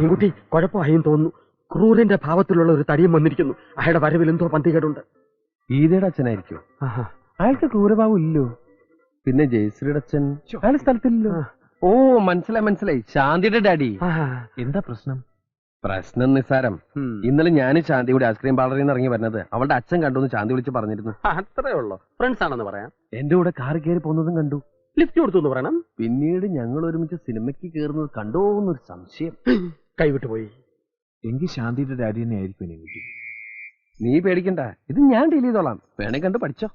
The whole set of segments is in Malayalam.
പെൺകുട്ടി കുഴപ്പമായും തോന്നുന്നു. ക്രൂരന്റെ ഭാവത്തിലുള്ള ഒരു തടിയും വന്നിരിക്കുന്നു. അയാളുടെ വരവിൽ എന്തോ പന്തികേടുണ്ട്. ഗീതയുടെ അച്ഛനായിരിക്കും. അയാൾക്ക് ക്രൂരഭാവം ഇല്ലോ. പിന്നെ ജയശ്രീയുടെ അച്ഛൻ അയാൾ സ്ഥലത്തില്ലല്ലോ. ഓ മനസ്സിലായി, ശാന്തിയുടെ ഡാഡി. എന്താ പ്രശ്നം? പ്രശ്നം നിസ്സാരം. ഇന്നലെ ഞാൻ ശാന്തിയുടെ ഐസ്ക്രീം പാർലറിൽ നിന്ന് ഇറങ്ങി വരുന്നത് അവളുടെ അച്ഛൻ കണ്ടു എന്ന് ശാന്തി വിളിച്ച് പറഞ്ഞിരുന്നു. അത്രേ ഉള്ളൂ. ഫ്രണ്ട്സ് ആണെന്ന് പറയാം. എന്റെ കൂടെ കാറ് കയറി പോകുന്നതും കണ്ടു. ലിഫ്റ്റ് കൊടുത്തു എന്ന് പറയണം. പിന്നീട് ഞങ്ങൾ ഒരുമിച്ച് സിനിമയ്ക്ക് കയറുന്നത് കണ്ടോ എന്നൊരു സംശയം. കൈവിട്ടു പോയി. എങ്കിൽ ശാന്തിയുടെ ഡാഡി തന്നെ ആയിരിക്കും എനിക്ക്. നീ പേടിക്കണ്ട, ഇത് ഞാൻ ഡീൽ ചെയ്തോളാം. വേണേ കണ്ട് പഠിച്ചോ.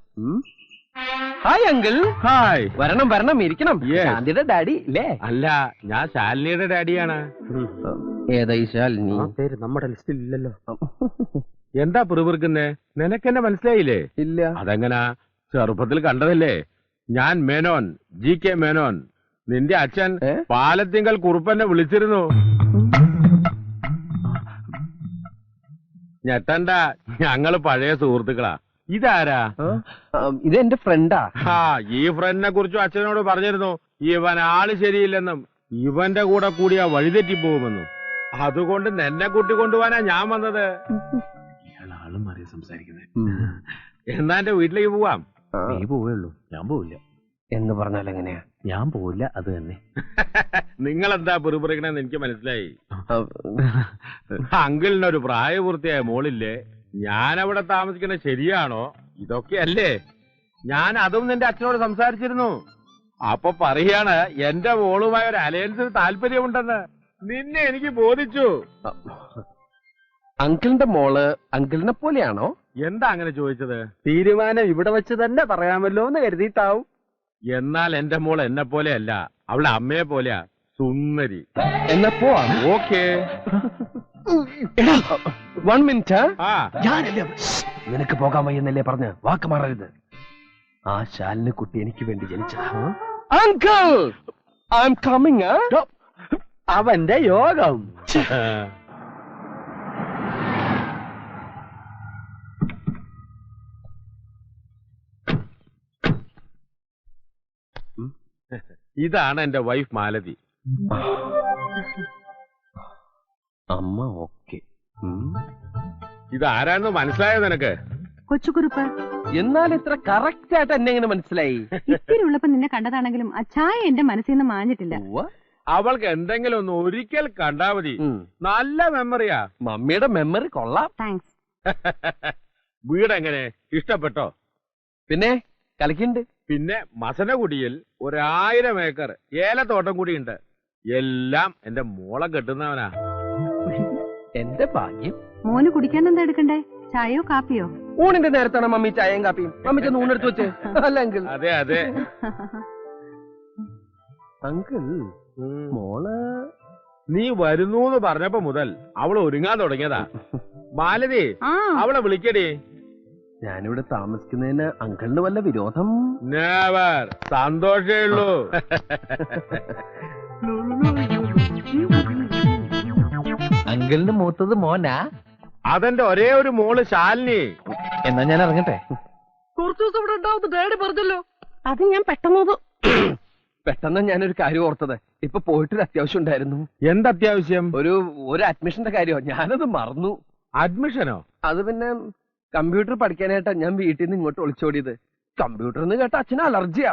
Hi uncle. ഹായ്. വരണം ഇരിക്കണം. ശാന്തിയുടെ ഡാഡി അല്ലേ? അല്ല, ഞാൻ ശാലിനിയുടെ ഡാഡിയാണ്. ഏതാ ഈ ശാലിനി? പേര് നമ്മുടെ ലിസ്റ്റിൽ ഇല്ലല്ലോ. എന്താ പിറുപിറുക്കുന്നേ? നിനക്കെന്നെ മനസ്സിലായില്ലേ? ഇല്ല. അതെങ്ങനാ? ചെറുപ്പത്തിൽ കണ്ടതല്ലേ. ഞാൻ മേനോൻ, GK മേനോൻ. നിന്റെ അച്ഛൻ പാലത്തിങ്കൽ കുറുപ്പന്നെ വിളിച്ചിരുന്നു. ഞെട്ടണ്ട, ഞങ്ങള് പഴയ സുഹൃത്തുക്കളാ. ഇതാരാ? ഇത് എന്റെ ഫ്രണ്ടാ. ഈ ഫ്രണ്ടിനെ കുറിച്ചും അച്ഛനോട് പറഞ്ഞിരുന്നു. ഇവൻ ആള് ശരിയില്ലെന്നും ഇവന്റെ കൂടെ കൂടിയാ വഴിതെറ്റി പോകുമെന്നും. അതുകൊണ്ട് നിന്നെ കൂട്ടിക്കൊണ്ടുപോവാനാ ഞാൻ വന്നത്. ആളും മാറി സംസാരിക്കുന്നത്. എന്നാ എന്റെ വീട്ടിലേക്ക് പോവാം. നീ പോവുള്ളൂ, ഞാൻ പോവില്ല. എന്ന് പറഞ്ഞാൽ എങ്ങനെയാ? ഞാൻ പോവില്ല, അത് തന്നെ. നിങ്ങളെന്താ പിറുപിറുക്കണെന്ന് എനിക്ക് മനസ്സിലായി. അങ്കിളിനൊരു പ്രായപൂർത്തിയായ മോളില്ലേ? ഞാൻ അവിടെ താമസിക്കണ ശരിയാണോ? ഇതൊക്കെയല്ലേ. ഞാൻ അതും നിന്റെ അച്ഛനോട് സംസാരിച്ചിരുന്നു. അപ്പൊ പറയാണ് എന്റെ മോളുമായ ഒരു അലയൻസിന് താല്പര്യമുണ്ടെന്ന്. നിന്നെ എനിക്ക് ബോധിച്ചു. അങ്കിളിന്റെ മോള് അങ്കിളിനെ പോലെയാണോ? എന്താ അങ്ങനെ ചോദിച്ചത്? തീരുമാനം ഇവിടെ വെച്ച് തന്നെ പറയാമല്ലോ എന്ന് കരുതിയിട്ടാവും. എന്നാൽ എന്റെ മോൾ എന്നെ പോലെയല്ല, അവളെ അമ്മയെ പോലെയാ. സുന്ദരി. എന്നാ പോവാ. ഓക്കേ. 1 മിനിറ്റ്. ഞാനല്ലേ നിനക്ക് പോകാൻ വയ്യെന്നല്ലേ പറഞ്ഞ് വാക്ക് മാറരുത്. ആ ശാലിന് കുട്ടി എനിക്ക് വേണ്ടി ജനിച്ചതാ. Uncle, I'm coming. അവന്റെ യോഗം. ഇതാണ് എന്റെ വൈഫ് മാലതി. അമ്മ ഓക്കെ. ഇതാരാണെന്ന് മനസ്സിലായോ നിനക്ക്? കൊച്ചുകുറുപ്പ്. എന്നാൽ ഇത്ര കറക്റ്റ് ആയിട്ട് എന്നെ എങ്ങനെ മനസ്സിലായി? ഇത്തിരി ഉള്ളപ്പോ നിന്നെ കണ്ടതാണെങ്കിലും ആ ചായ എന്റെ മനസ്സിൽ നിന്ന് മാഞ്ഞിട്ടില്ല. അവൾക്ക് എന്തെങ്കിലും ഒന്ന് ഒരിക്കൽ കണ്ടാ മതി. നല്ല മെമ്മറിയാ. മമ്മിയുടെ മെമ്മറി കൊള്ളാം. താങ്ക്സ്. വീടെങ്ങനെ? ഇഷ്ടപ്പെട്ടോ? പിന്നെ കളിക്കുന്നുണ്ട്. പിന്നെ മസനഗുഡിയിൽ 1000 ഏക്കർ ഏലത്തോട്ടം കൂടിയുണ്ട്. എല്ലാം എന്റെ മോളെ കെട്ടുന്നവനാ. എന്റെ ഭാഗ്യം. മോന് കുടിക്കാൻ എന്താ എടുക്കണ്ടേ? ചായയോ കാപ്പിയോ? ഊണിന്റെ നേരത്താണ് മമ്മി ചായയും കാപ്പിയും. മമ്മി ചെന്ന് ഊണെടുത്ത് വെച്ച്. അല്ല അങ്കിൾ. അതെ അതെ. അങ്കിൾ, മോള് നീ വരുന്നൂന്ന് പറഞ്ഞപ്പോ മുതൽ അവൾ ഒരുങ്ങാൻ തുടങ്ങിയതാ. മാലതി, അവളെ വിളിക്കടി. ഞാനിവിടെ താമസിക്കുന്നതിന് അങ്കിളിന് വല്ല വിരോധം? നെവർ. സന്തോഷേ ഉള്ളൂ. അങ്കിളിന് മൂത്തത് മോനാ? അതെന്റെ ഒരേ ഒരു മോള് ശാലിനി. എന്നാ ഞാൻ ഇറങ്ങട്ടെ. കുറച്ചു ദിവസം ഇവിടെ ഉണ്ടാവുന്ന ഡാഡി പറഞ്ഞല്ലോ. അത് ഞാൻ പെട്ടെന്ന് ഞാനൊരു കാര്യം ഓർത്തത്. ഇപ്പൊ പോയിട്ടൊരു അത്യാവശ്യം ഉണ്ടായിരുന്നു. എന്തത്യാവശ്യം? ഒരു അഡ്മിഷന്റെ കാര്യമോ? ഞാനത് മറന്നു. അഡ്മിഷനോ? അത് പിന്നെ കമ്പ്യൂട്ടർ പഠിക്കാനായിട്ടാ ഞാൻ വീട്ടിൽ നിന്ന് ഇങ്ങോട്ട് ഒളിച്ചോടിയത്. കമ്പ്യൂട്ടർ എന്ന് കേട്ട അച്ഛന് അലർജിയാ.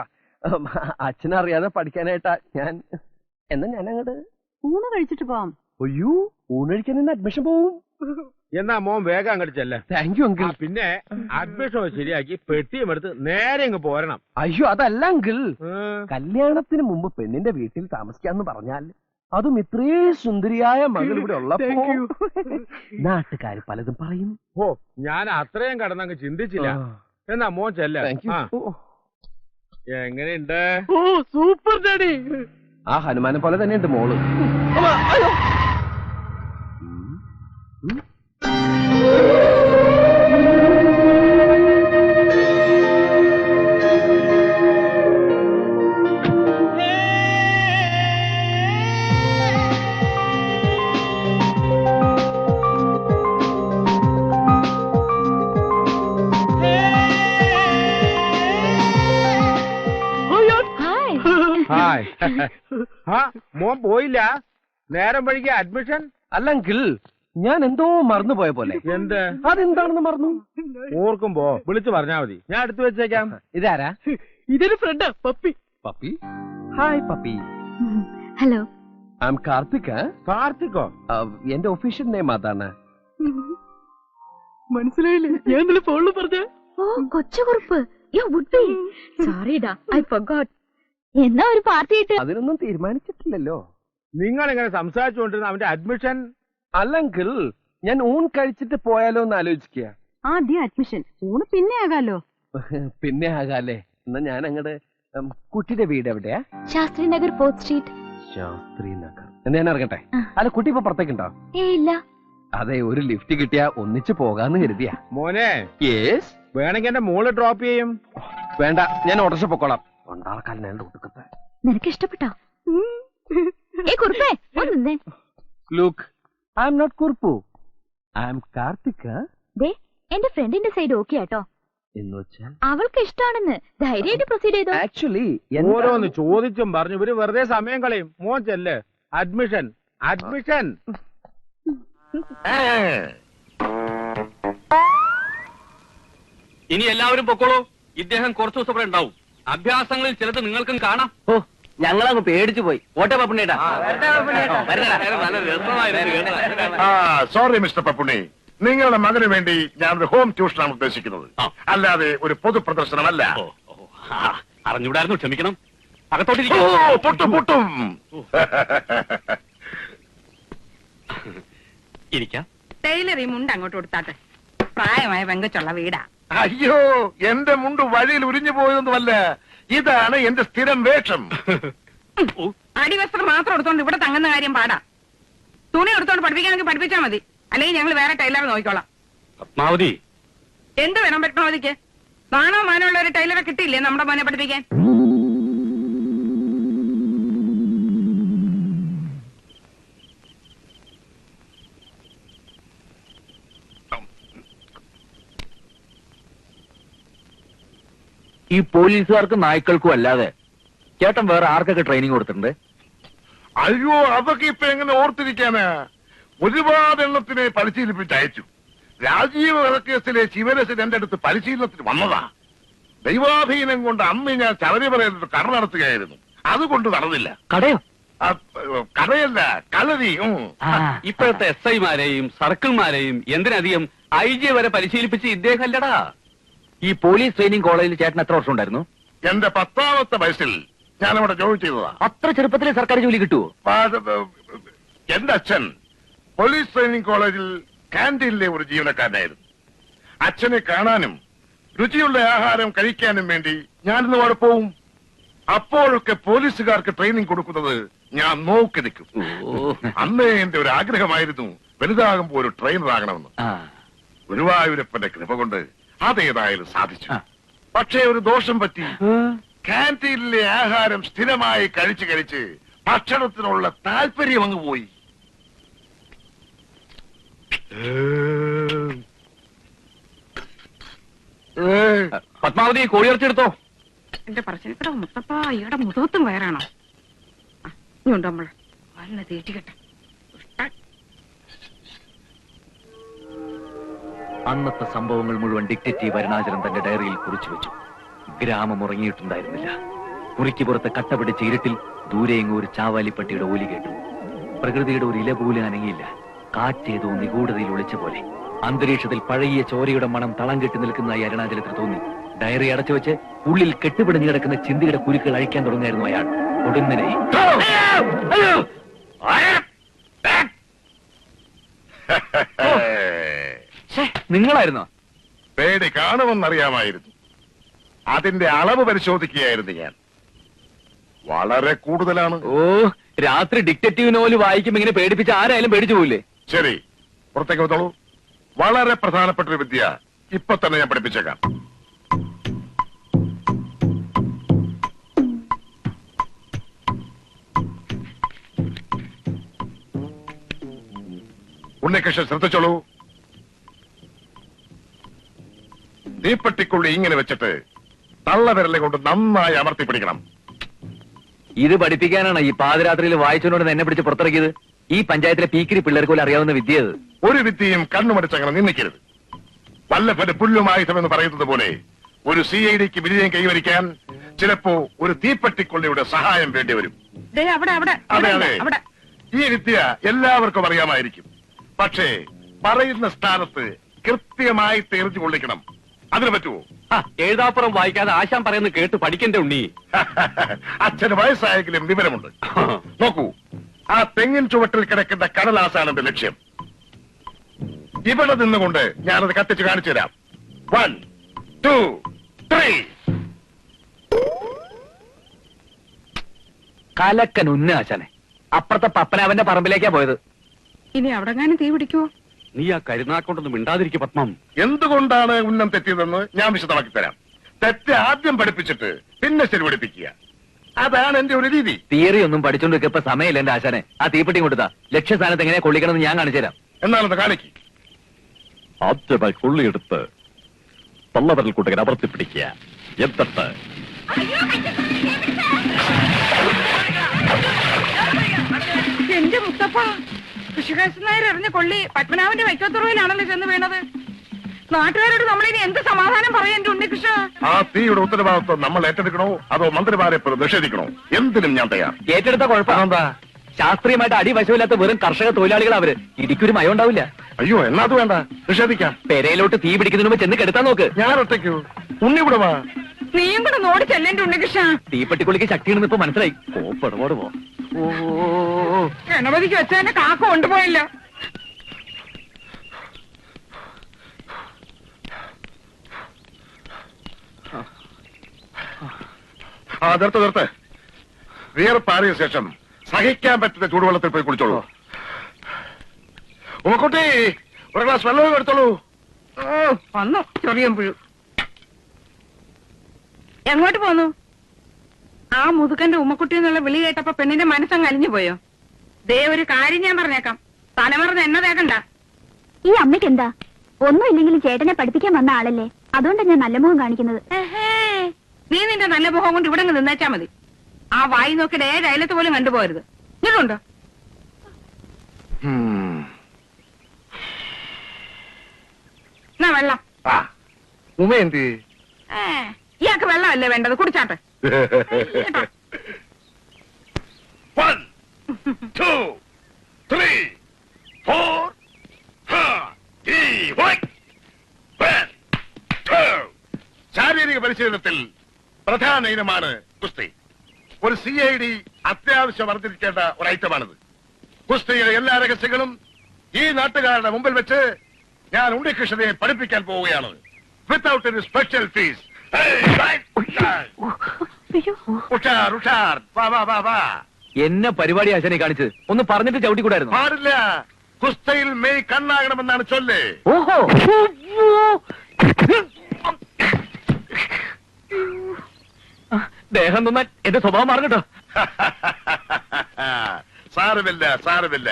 അച്ഛനറിയാതെ പഠിക്കാനായിട്ടാ ഞാൻ. എന്നാ ഞാൻ അങ്ങോട്ട് ഊണ് കഴിച്ചിട്ട് പോവാം. അയ്യോ, ഊണഴിക്കാൻ നിന്ന് അഡ്മിഷൻ പോവും. എന്നാ മോൻ വേഗം അങ്ങോട്ട് ചെല്ലേ. Thank you uncle. പിന്നെ അഡ്മിഷൻ ശരിയാക്കി പെട്ടിയും എടുത്ത് നേരെ ഇങ്ങ് പോരണം. അയ്യോ അതല്ല അങ്കിൾ, കല്യാണത്തിന് മുമ്പ് പെണ്ണിന്റെ വീട്ടിൽ താമസിക്കാന്ന് പറഞ്ഞാൽ അതും ഇത്രേ സുന്ദരിയായ മകൾ ഇവിടെ ഉള്ളപ്പോ നാട്ടുകാര് പലതും പറയും. ഓ, ഞാൻ അത്രയും കടന്നങ്ങ് ചിന്തിച്ചില്ല. എന്നാ മോൻ ചെല്ല. എങ്ങനെയുണ്ട്? Super daddy. ആ ഹനുമാനെ പോലെ തന്നെയുണ്ട് മോള്. മോൻ പോയില്ല? നേരം വഴിക്ക് അഡ്മിഷൻ? അല്ലെങ്കിൽ ഞാൻ എന്തോ മറന്നുപോയ പോലെ. എന്ത്? അതെന്താണെന്ന് മറന്നു. ഓർക്കുമ്പോ വിളിച്ചു പറഞ്ഞാ മതി, ഞാൻ എടുത്തു വെച്ചേക്കാം. ഇതാരാ? ഇതൊരു ഫ്രണ്ടാ, Pappi. Pappi? Hi Pappi. Hello. I'm Karthik. കാർത്തിക്കോ? എന്റെ ഒഫീഷ്യൽ നെയിം അതാണ്. മനസ്സിലായില്ലേ? ഞാൻ ഇന്നലെ ഫോണിൽ പറഞ്ഞ. ഓ, കൊച്ചുകുറുപ്പ്. You would be. സോറിടാ, ഐ ഫർഗോട്ട്. എന്നാ ഒരു പാർട്ടി ആയിട്ട്? അതിനൊന്നും തീരുമാനിച്ചിട്ടില്ലല്ലോ. നിങ്ങൾ ഇങ്ങനെ സംസാരിച്ചുകൊണ്ടിരുന്ന അവന്റെ അഡ്മിഷൻ. അല്ലെങ്കിൽ ഞാൻ ഊൺ കഴിച്ചിട്ട് പോയാലോ എന്ന് ആലോചിക്കുക. ആദ്യം അഡ്മിഷൻ, ഊണ് പിന്നെ ആകാലോ. പിന്നെ ആകാല്ലേ. എന്നാ ഞാൻ അങ്ങട് കുട്ടിയുടെ വീട് എവിടെയാ? Shastri Nagar 4th street. ശാസ്ത്രി നഗർ. എന്നാ ഞാൻ ഇറങ്ങട്ടെ? അല്ല, കുട്ടി ഇപ്പൊ പുറത്തേക്കുണ്ടോ? ഇല്ല. അതെ, ഒരു ലിഫ്റ്റ് കിട്ടിയാ ഒന്നിച്ച് പോകാന്ന് കരുതിയാ. മോനെ, യേസ്. വേണമെങ്കിൽ എന്റെ മോള് ഡ്രോപ്പ് ചെയ്യും. വേണ്ട, ഞാൻ ഓട്ടോറിക്ഷ പൊക്കോളാം. കൊണ്ടാർക്കാലിനാണ് ഒടുക്കത്തെ. നിനക്ക് ഇഷ്ടപ്പെട്ടോ? കുറുപ്പേ ഒന്നേ. Look, I'm not Kurpu, I'm Karthik. ദേ, എന്റെ ഫ്രണ്ടിന്റെ സൈഡ് ഓക്കെ ആട്ടോ. എന്ന് വെച്ചാൽ അവൾക്ക് ഇഷ്ടാണെന്ന്. ധൈര്യമായിട്ട് പ്രൊസീഡ് ചെയ്തോ. ആക്ച്വലി ഓരോന്ന് ചോദിച്ചും പറഞ്ഞു ഇവര് വെറുതെ സമയം കളയും. മോൻ ചെല്ല്. Admission, admission. ഇനി എല്ലാവരും പൊക്കോളൂ. ഇദ്ദേഹം കുറച്ചു ദിവസം ഇവിടെ ഉണ്ടാവും. അഭ്യാസങ്ങളിൽ ചിലത് നിങ്ങൾക്കും കാണാം. ഓ, ഞങ്ങളങ്ങ് പേടിച്ചു പോയി. ഓട്ടെ പപ്പുണ്ണേട്ടാ. സോറി മിസ്റ്റർ പപ്പുണ്ണി, നിങ്ങളുടെ മകന് വേണ്ടി ഞാനൊരു ഹോം ട്യൂഷനാണ് ഉദ്ദേശിക്കുന്നത്, അല്ലാതെ ഒരു പൊതു പ്രദർശനമല്ല. അറിഞ്ഞൂടായിരുന്നു, ക്ഷമിക്കണം. ഓ, അകത്തോട്ടിരിക്കും. പൊട്ടും പൊട്ടും. ഇരിക്കാം. ടൈലർ ഈ മുണ്ട് അങ്ങോട്ട് കൊടുത്താട്ടെ. പ്രായമായ പെങ്കച്ചുള്ള വീടാ. അയ്യോ, എന്റെ മുണ്ട് വഴിയിൽ ഉരിഞ്ഞു പോയതൊന്നുമല്ല, ഇതാണ് എന്റെ സ്ഥിരം വേഷം. അടിവസ്ത്രം മാത്രം എടുത്തോണ്ട് ഇവിടെ തങ്ങുന്ന കാര്യം പാടാ. തുണി എടുത്തോണ്ട് പഠിപ്പിക്കാനെങ്കിൽ പഠിപ്പിച്ചാ മതി, അല്ലെങ്കിൽ ഞങ്ങൾ വേറെ ടൈലറെ നോക്കിക്കോളാം. പത്മാവതി, എന്ത് വേണം പത്മാവതിക്ക്? നാണോ മാനമുള്ള ഒരു ടൈലറെ കിട്ടിയില്ലേ നമ്മുടെ മോനെ പഠിപ്പിക്കാൻ? ഈ പോലീസുകാർക്കും നായ്ക്കൾക്കും അല്ലാതെ ചേട്ടൻ വേറെ ആർക്കൊക്കെ ട്രെയിനിങ് കൊടുത്തിട്ടുണ്ട്? അയ്യോ, അതൊക്കെ ഇപ്പൊ എങ്ങനെ ഓർത്തിരിക്കാനാ? ഒരുപാട് എണ്ണത്തിനെ പരിശീലിപ്പിച്ച് അയച്ചു. രാജീവ് വധക്കേസിലെ ശിവരസൻ എന്റെ അടുത്ത് പരിശീലനത്തിന് വന്നതാ. ദൈവാധീനം കൊണ്ട് അന്ന് ഞാൻ ശബരിമലയിൽ കട നടത്തുകയായിരുന്നു. അതുകൊണ്ട് നടന്നില്ല. കടയോ? കടയല്ല, കളരി. ഇപ്പോഴത്തെ SI-മാരെയും സർക്കിൾമാരെയും എന്തിനധികം IG വരെ പരിശീലിപ്പിച്ച് ഇദ്ദേഹം അല്ലടാ. ഈ പോലീസ് ട്രെയിനിങ് കോളേജിൽ ചേട്ടൻ എത്ര വർഷം ഉണ്ടായിരുന്നു? എന്റെ 10ാമത്തെ വയസ്സിൽ ഞാനവിടെ ജോലി ചെയ്തതാ. അത്ര ചെറുപ്പത്തിലെ സർക്കാർ ജോലി കിട്ടുമോ? എന്റെ അച്ഛൻ പോലീസ് ട്രെയിനിങ് കോളേജിൽ കാന്റീനിലെ ഒരു ജീവനക്കാരനായിരുന്നു. അച്ഛനെ കാണാനും രുചിയുള്ള ആഹാരം കഴിക്കാനും വേണ്ടി ഞാനിന്ന് അവിടെ പോവും. അപ്പോഴൊക്കെ പോലീസുകാർക്ക് ട്രെയിനിങ് കൊടുക്കുന്നത് ഞാൻ നോക്കി നിൽക്കും. അന്നേ എന്റെ ഒരു ആഗ്രഹമായിരുന്നു വലുതാകുമ്പോ ഒരു ട്രെയിനർ ആകണമെന്ന്. ഗുരുവായൂരപ്പന്റെ കൃപ കൊണ്ട് അതേതായാലും സാധിച്ചു. പക്ഷേ ഒരു ദോഷം പറ്റി. കാന്റീനിലെ ആഹാരം സ്ഥിരമായി കഴിച്ച് കഴിച്ച് ഭക്ഷണത്തിനുള്ള താല്പര്യം അങ്ങ് പോയി. പത്മാവതി, കോഴിയിറച്ചെടുത്തോ. എന്റെ പറശ്ശിനിക്കട മുത്തപ്പ, ഈയുടെ മുഖത്തും വയറാണോ? ഇങ്ങോട്ട് നമ്മൾ വല്ല തീറ്റിക്കട്ടെ. അന്നത്തെ സംഭവങ്ങൾ മുഴുവൻ ഡിക്റ്റേറ്റീവ് അരുണാചലൻ തന്റെ ഡയറിയിൽ കുറിച്ചു വെച്ചു. ഗ്രാമം ഉറങ്ങിയിട്ടുണ്ടായിരുന്നില്ല. മുറിക്ക് പുറത്ത് കട്ട പിടിച്ച ഇരുട്ടിൽ ദൂരെയെങ്ങും ഒരു ചാവാലിപ്പട്ടിയുടെ ഓലി കേട്ടു. പ്രകൃതിയുടെ ഒരു ഇല പോലും അനങ്ങിയില്ല. കാറ്റേതോ നിഗൂഢതയിൽ ഒളിച്ച പോലെ. അന്തരീക്ഷത്തിൽ പഴകിയ ചോരയുടെ മണം തളം കെട്ടി നിൽക്കുന്നതായി അരുണാചലത്തിന് തോന്നി. ഡയറി അടച്ചു വെച്ച് ഉള്ളിൽ കെട്ടുപിടിഞ്ഞു കിടക്കുന്ന ചിന്തയുടെ കുരുക്കൾ അഴിക്കാൻ തുടങ്ങിയായിരുന്നു അയാൾ. ഒടുന്നനെ നിങ്ങളായിരുന്നോ? പേടി കാണുമെന്നറിയാമായിരുന്നു. അതിന്റെ അളവ് പരിശോധിക്കുകയായിരുന്നു ഞാൻ. വളരെ കൂടുതലാണ്. ഓ, രാത്രി ഡിക്റ്റേറ്റീവ് നോവൽ വായിക്കുമ്പോ ഇങ്ങനെ പേടിപ്പിച്ച് ആരായാലും പേടിച്ചു പോയില്ലേ? ശരി, പുറത്തേക്ക് വന്നോളൂ. വളരെ പ്രധാനപ്പെട്ട ഒരു വിദ്യ ഇപ്പൊ തന്നെ ഞാൻ പഠിപ്പിച്ചേക്കാം. ഉണ്ണികൃഷ്ണൻ ശ്രദ്ധിച്ചോളൂ. തീപ്പെട്ടിക്കുള്ളി ഇങ്ങനെ വെച്ചിട്ട് തള്ളവിരലെ കൊണ്ട് നന്നായി അമർത്തി പിടിക്കണം. ഇത് പഠിപ്പിക്കാനാണ് ഈ പാതിരാത്രിയിൽ വായിച്ചോണ്ട് എന്നെ പിടിച്ച് പുറത്തിറക്കിയത്? ഈ പഞ്ചായത്തിലെ പീക്കിരി പിള്ളേർക്ക് പോലും അറിയാവുന്ന വിദ്യ അത്. ഒരു വിദ്യയും കണ്ണുമടിച്ചങ്ങനെ നിന്ദിക്കരുത്. വല്ലഭന്റെ പുല്ലുമായുധമെന്ന് പറയുന്നത് പോലെ ഒരു CIDക്ക് വിജയം കൈവരിക്കാൻ ചിലപ്പോ ഒരു തീപ്പെട്ടിക്കൊള്ളിയുടെ സഹായം വേണ്ടി വരും. ദേ അവിടെ അവിടെ അതെ അതെ, അവിടെ ഈ വിദ്യ എല്ലാവർക്കും അറിയാമായിരിക്കും. പക്ഷേ പറയുന്ന സ്ഥാനത്ത് കൃത്യമായി തെറിച്ചു കൊള്ളിക്കണം. അതിന് പറ്റുമോ? എഴുതാപ്പുറം വായിക്കാതെ ആശാൻ പറയുന്നത് കേട്ട് പഠിക്കണ്ടേ ഉണ്ണി. അച്ഛന് വയസ്സായെങ്കിലും വിവരമുണ്ട്. നോക്കൂ, ആ തെങ്ങിൻ ചുവട്ടിൽ കിടക്കുന്ന കടലാസാണ് എന്റെ ലക്ഷ്യം. ഇവിടെ നിന്നുകൊണ്ട് ഞാനത് കത്തിച്ച് കാണിച്ചു തരാം. 1 2 3. കലക്കൻ ഉന്നാശനെ അപ്പുറത്തെ പപ്പനാവന്റെ പറമ്പിലേക്കാ പോയത്. ഇനി അവിടെ തീ പിടിക്കുവോ? നീ ആ കരുനാക്കൊണ്ടൊന്നും മിണ്ടാതിരിക്കും പത്മം. എന്തുകൊണ്ടാണ് ഉന്നം തെറ്റിയതെന്ന് ഞാൻ വിശദമാക്കി തരാം. തെറ്റ് ആദ്യം പഠിപ്പിച്ചിട്ട് പിന്നെ ശരി പഠിപ്പിക്കുക. അതാണ് എന്റെ ഒരു രീതി. തിയറി ഒന്നും പഠിച്ചോണ്ട് ഇപ്പൊ സമയമില്ല എന്റെ ആശാനെ. ആ തീപ്പെട്ടി കൊടുത്താ ലക്ഷ്യസ്ഥാനത്ത് എങ്ങനെ കൊള്ളിക്കണമെന്ന് ഞാൻ കാണിച്ചു തരാം. എന്നാലൊന്ന് കാണിക്ക്. ആദ്യമായി കൊള്ളിയെടുത്ത് തള്ളവരൽ കൂട്ടുകാർ അമർത്തി പിടിക്കുക. എന്നിട്ട് എന്റെ മുത്തപ്പ, കൃഷികാശൻ നായർ എറിഞ്ഞ കൊള്ളി പത്മനാഭന്റെ വൈക്കത്തുറവിലാണല്ലോ ചെന്ന് വീണത്. നാട്ടുകാരോട് നമ്മളിനി എന്ത് സമാധാനം പറയാൻ എന്റെ ഉണ്ണികൃഷ്ണ? ആ തീയുടെ ഉത്തരവാദിത്വം നമ്മൾ ഏറ്റെടുക്കണോ അതോ മന്ത്രിമാരെ നിഷേധിക്കണോ? എന്തിനും ഞാൻ തയ്യാർ. ഏറ്റെടുത്ത കുഴപ്പമെന്താ? ശാസ്ത്രീയമായിട്ട് അടിവശമില്ലാത്ത വെറും കർഷക തൊഴിലാളികൾ അവര്. ഇടിക്കൊരു മയം ഉണ്ടാവില്ല. അയ്യോ, എന്നാ അത് വേണ്ട, നിഷേധിക്കാം. പെരയിലോട്ട് തീ പിടിക്കുന്നതിന് മുമ്പ് ചെന്ന് കെടുത്താൻ നോക്ക്. ഞാൻ ഒറ്റയ്ക്കോ? ഉണ്ണി കൂടെ വാ. നീയും കൂടെ നോടി ചെല്ലേന്റെ ഉണ്ണികൃഷ്ണ. തീപ്പെട്ടിക്കുള്ളിക്ക് ശക്തിയാണെന്ന് ഇപ്പൊ മനസ്സിലായി. കോപ്പടപാട് പോ. ഗണപതിക്ക് വെച്ചതിന്റെ കാക്ക കൊണ്ടുപോയില്ല. നിർത്ത്. വിയർപ്പാറിയ ശേഷം സഹിക്കാൻ പറ്റുന്ന ചൂടുവെള്ളത്തിൽ പോയി കുളിച്ചോളൂ. ഉമ്മക്കുട്ടി, ഒരു ഗ്ലാസ് വെള്ളം എടുത്തോളൂ. വന്നു ചെറിയ പുഴു. എങ്ങോട്ട് പോന്നു? ആ മുതുക്കന്റെ ഉമ്മക്കുട്ടി എന്നുള്ള വിളി കേട്ടപ്പോ പെണ്ണിന്റെ മനസ്സങ്ങ് അലിഞ്ഞു പോയോ? ദേ ഒരു കാര്യം ഞാൻ പറഞ്ഞേക്കാം, തലമറന്ന് എന്നെ തേക്കണ്ട. ഈ അമ്മയ്ക്ക് എന്താ? ഒന്നുമില്ലെങ്കിലും ചേട്ടനെ പഠിപ്പിക്കാൻ വന്ന ആളല്ലേ, അതുകൊണ്ടാണ് ഞാൻ നല്ല മുഖം കാണിക്കുന്നത്. നീ നിന്റെ നല്ല മുഖം കൊണ്ട് ഇവിടെ നിന്നേച്ചാ മതി. ആ വായി നോക്കിയിട്ട് ഏത് അയലത്ത് പോലും കണ്ടുപോകരുത്. ഇതുണ്ടോ? എന്നാ വെള്ളം. ഉമ എന്ത്? ഇയാൾക്ക് വെള്ളമല്ലേ വേണ്ടത്, കുടിച്ചാട്ടെ. 1 2 3 4. ശാരീരിക പരിശീലനത്തിൽ പ്രധാന ഇനമാണ് കുസ്തി. ഒരു CID അത്യാവശ്യം അറിഞ്ഞിരിക്കേണ്ട ഒരു ഐറ്റമാണിത്. കുസ്തിയുടെ എല്ലാ രഹസ്യങ്ങളും ഈ നാട്ടുകാരുടെ മുമ്പിൽ വെച്ച് ഞാൻ ഉണ്ണികൃഷ്ണനെ പഠിപ്പിക്കാൻ പോവുകയാണ്. Without any special fees. ഉഷാർ ഉഷാർ, വാ വാ വാ വാ. എന്നെ പരിപാടി ആശാനെ കാണിച്ചത് ഒന്ന് പറഞ്ഞിട്ട് ചവിട്ടിക്കൂടായിരുന്നു. പാടില്ല. കുസ്തയിൽ മെയ് കണ്ണാകണമെന്നാണ് ചൊല്ല്. ഓഹോ, ദേഹം തന്നാൽ എന്റെ സ്വഭാവം മാറും കേട്ടോ. സാരമില്ല സാരമില്ല.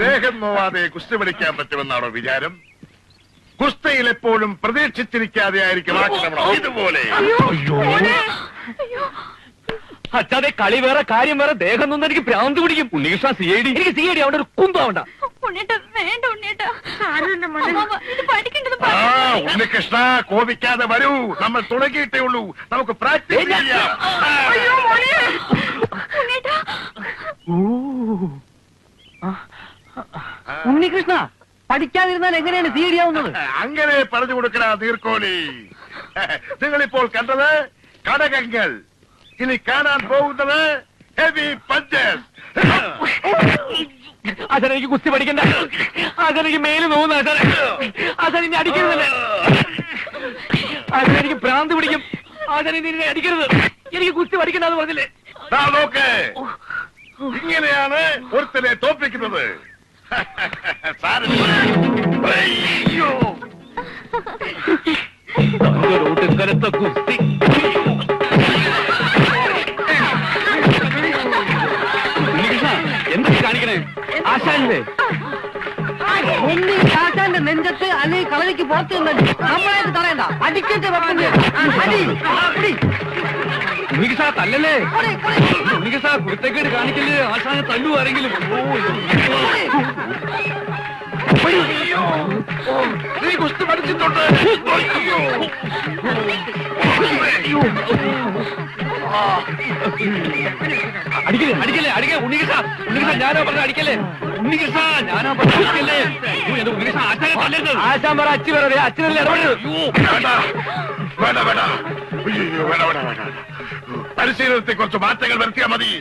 ദേഹം നോവാതെ കുസ്തി പഠിക്കാൻ പറ്റുമെന്നാണോ വിചാരം? കുസ്തയിൽ എപ്പോഴും പ്രതീക്ഷിച്ചിരിക്കാതെ ആയിരിക്കും ആക്രമണം. ഇതുപോലെ അച്ഛാതെ കളി വേറെ കാര്യം വേറെ. ദേഹം നിന്ന് എനിക്ക് ഭ്രാന്ത് പിടിക്കും. ഉണ്ണികൃഷ്ണ CID എനിക്ക് CID അവിടെ ഒരു കുന്തമാവണ്ട. ഉണ്ണികൃഷ്ണ കോപിക്കാതെ വരൂ. നമ്മൾ തുടങ്ങിയിട്ടേ ഉള്ളൂ. നമുക്ക് പ്രാക്ടീസ് ചെയ്യാം. ഉണ്ണികൃഷ്ണ, പഠിക്കാതിരുന്നാൽ എങ്ങനെയാണ് CID ആവുന്നത്? അങ്ങനെ പറഞ്ഞു കൊടുക്കണ നീർക്കോലി. നിങ്ങളിപ്പോൾ കണ്ടത് കടകങ്ങൾ. ഇനി കാണാൻ പോകുന്നത് ഹെവി പഞ്ചസ്. ആശാൻ എനിക്ക് കുസ്തി പഠിക്കണ്ട. ആശാൻ എനിക്ക് മേല് നോവുന്നു. ആശാൻ ഇനി അടിക്കരുതല്ലേ. ആശാൻ എനിക്ക് ഭ്രാന്ത് പിടിക്കും. ആശാൻ ഇനി അടിക്കരുത്. എനിക്ക് കുസ്തി പഠിക്കണ്ടെന്ന് പറഞ്ഞില്ലേ? നോക്ക്, ഇങ്ങനെയാണ് ഒരുത്തനെ തോൽപ്പിക്കുന്നത്. അയ്യോ, കനത്ത കുസ്തി. എന്താ കാണിക്കണേ? ആശാനല്ലേ? ആശാന്റെ നെഞ്ചത്ത് അല്ലെങ്കിൽ കളരിക്ക് പുറത്ത് നമ്മളായിട്ട് തടയണ്ട. അടിക്കട്ടെ. ഉണ്ണികൃഷ്ണ തല്ലല്ലേ, ഉണ്ണികൃഷ്ണ കുരുത്തക്കേട് കാണിക്കല്ലേ, ആശാനെ തല്ലു ആരെങ്കിലും. നീ കുസ്തി പഠിച്ചിട്ടുണ്ട്. അടിക്കല്ലേ അടിക്കല്ലേ അടിക്കേ, ഉണ്ണികൃഷ്ണ ഉണ്ണികൃഷ്ണ ഞാനോ പറഞ്ഞ അടിക്കല്ലേ, ഉണ്ണികൃഷ്ണ ഞാനോ പറഞ്ഞ അടിക്കല്ലേ. ഉണ്ണികൃഷ്ണ ആശാനെ തല്ലരുത്. ആശാൻ പറ അച്ഛൻ പറയാ, അച്ഛനല്ലേ ഇടപെടരുത്. വേണ്ട വേണ്ട വേണ്ട, അയ്യോ വേണ്ട വേണ്ട വേണ്ട. പരിശീലനത്തെ കുറച്ച് മാറ്റങ്ങൾ വരുത്തിയാൽ മതി.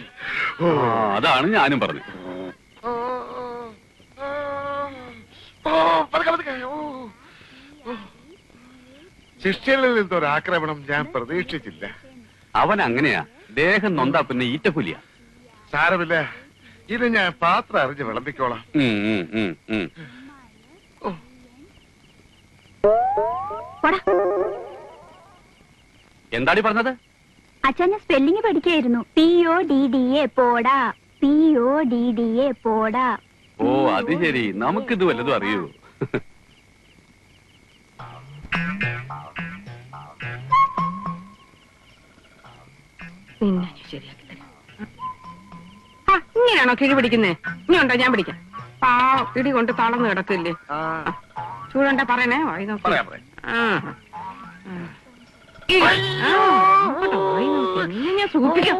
അതാണ് ഞാനും പറഞ്ഞു. ശിഷ്യനിൽ നിന്നൊരു ആക്രമണം ഞാൻ പ്രതീക്ഷിച്ചില്ല. അവൻ അങ്ങനെയാ, ദേഹം നൊന്താ പിന്നെ ഈറ്റക്കുലിയ. സാരമില്ല, ഇത് ഞാൻ പാത്രം അറിഞ്ഞ് വിളമ്പിക്കോളാം. എന്താടി പറഞ്ഞത്? അച്ഛനെ സ്പെല്ലിംഗ് പഠിക്കായിരുന്നു. PODDA പോടാ, PODDA പോടാ. ഓ അത് ശരി, നമുക്കിത് വല്ലതും അറിയൂ. ഇങ്ങനെയാണോ കിഴി പിടിക്കുന്നേ? ഇനി ഉണ്ടോ ഞാൻ പിടിക്കാം. പാവം ഇടി കൊണ്ട് തളർന്ന് കിടക്കില്ലേ. ചൂടുണ്ട പറയണേ, വായി നോക്കി. പറയാം പറയാം. ഞാൻ സൂപ്പിക്കാം.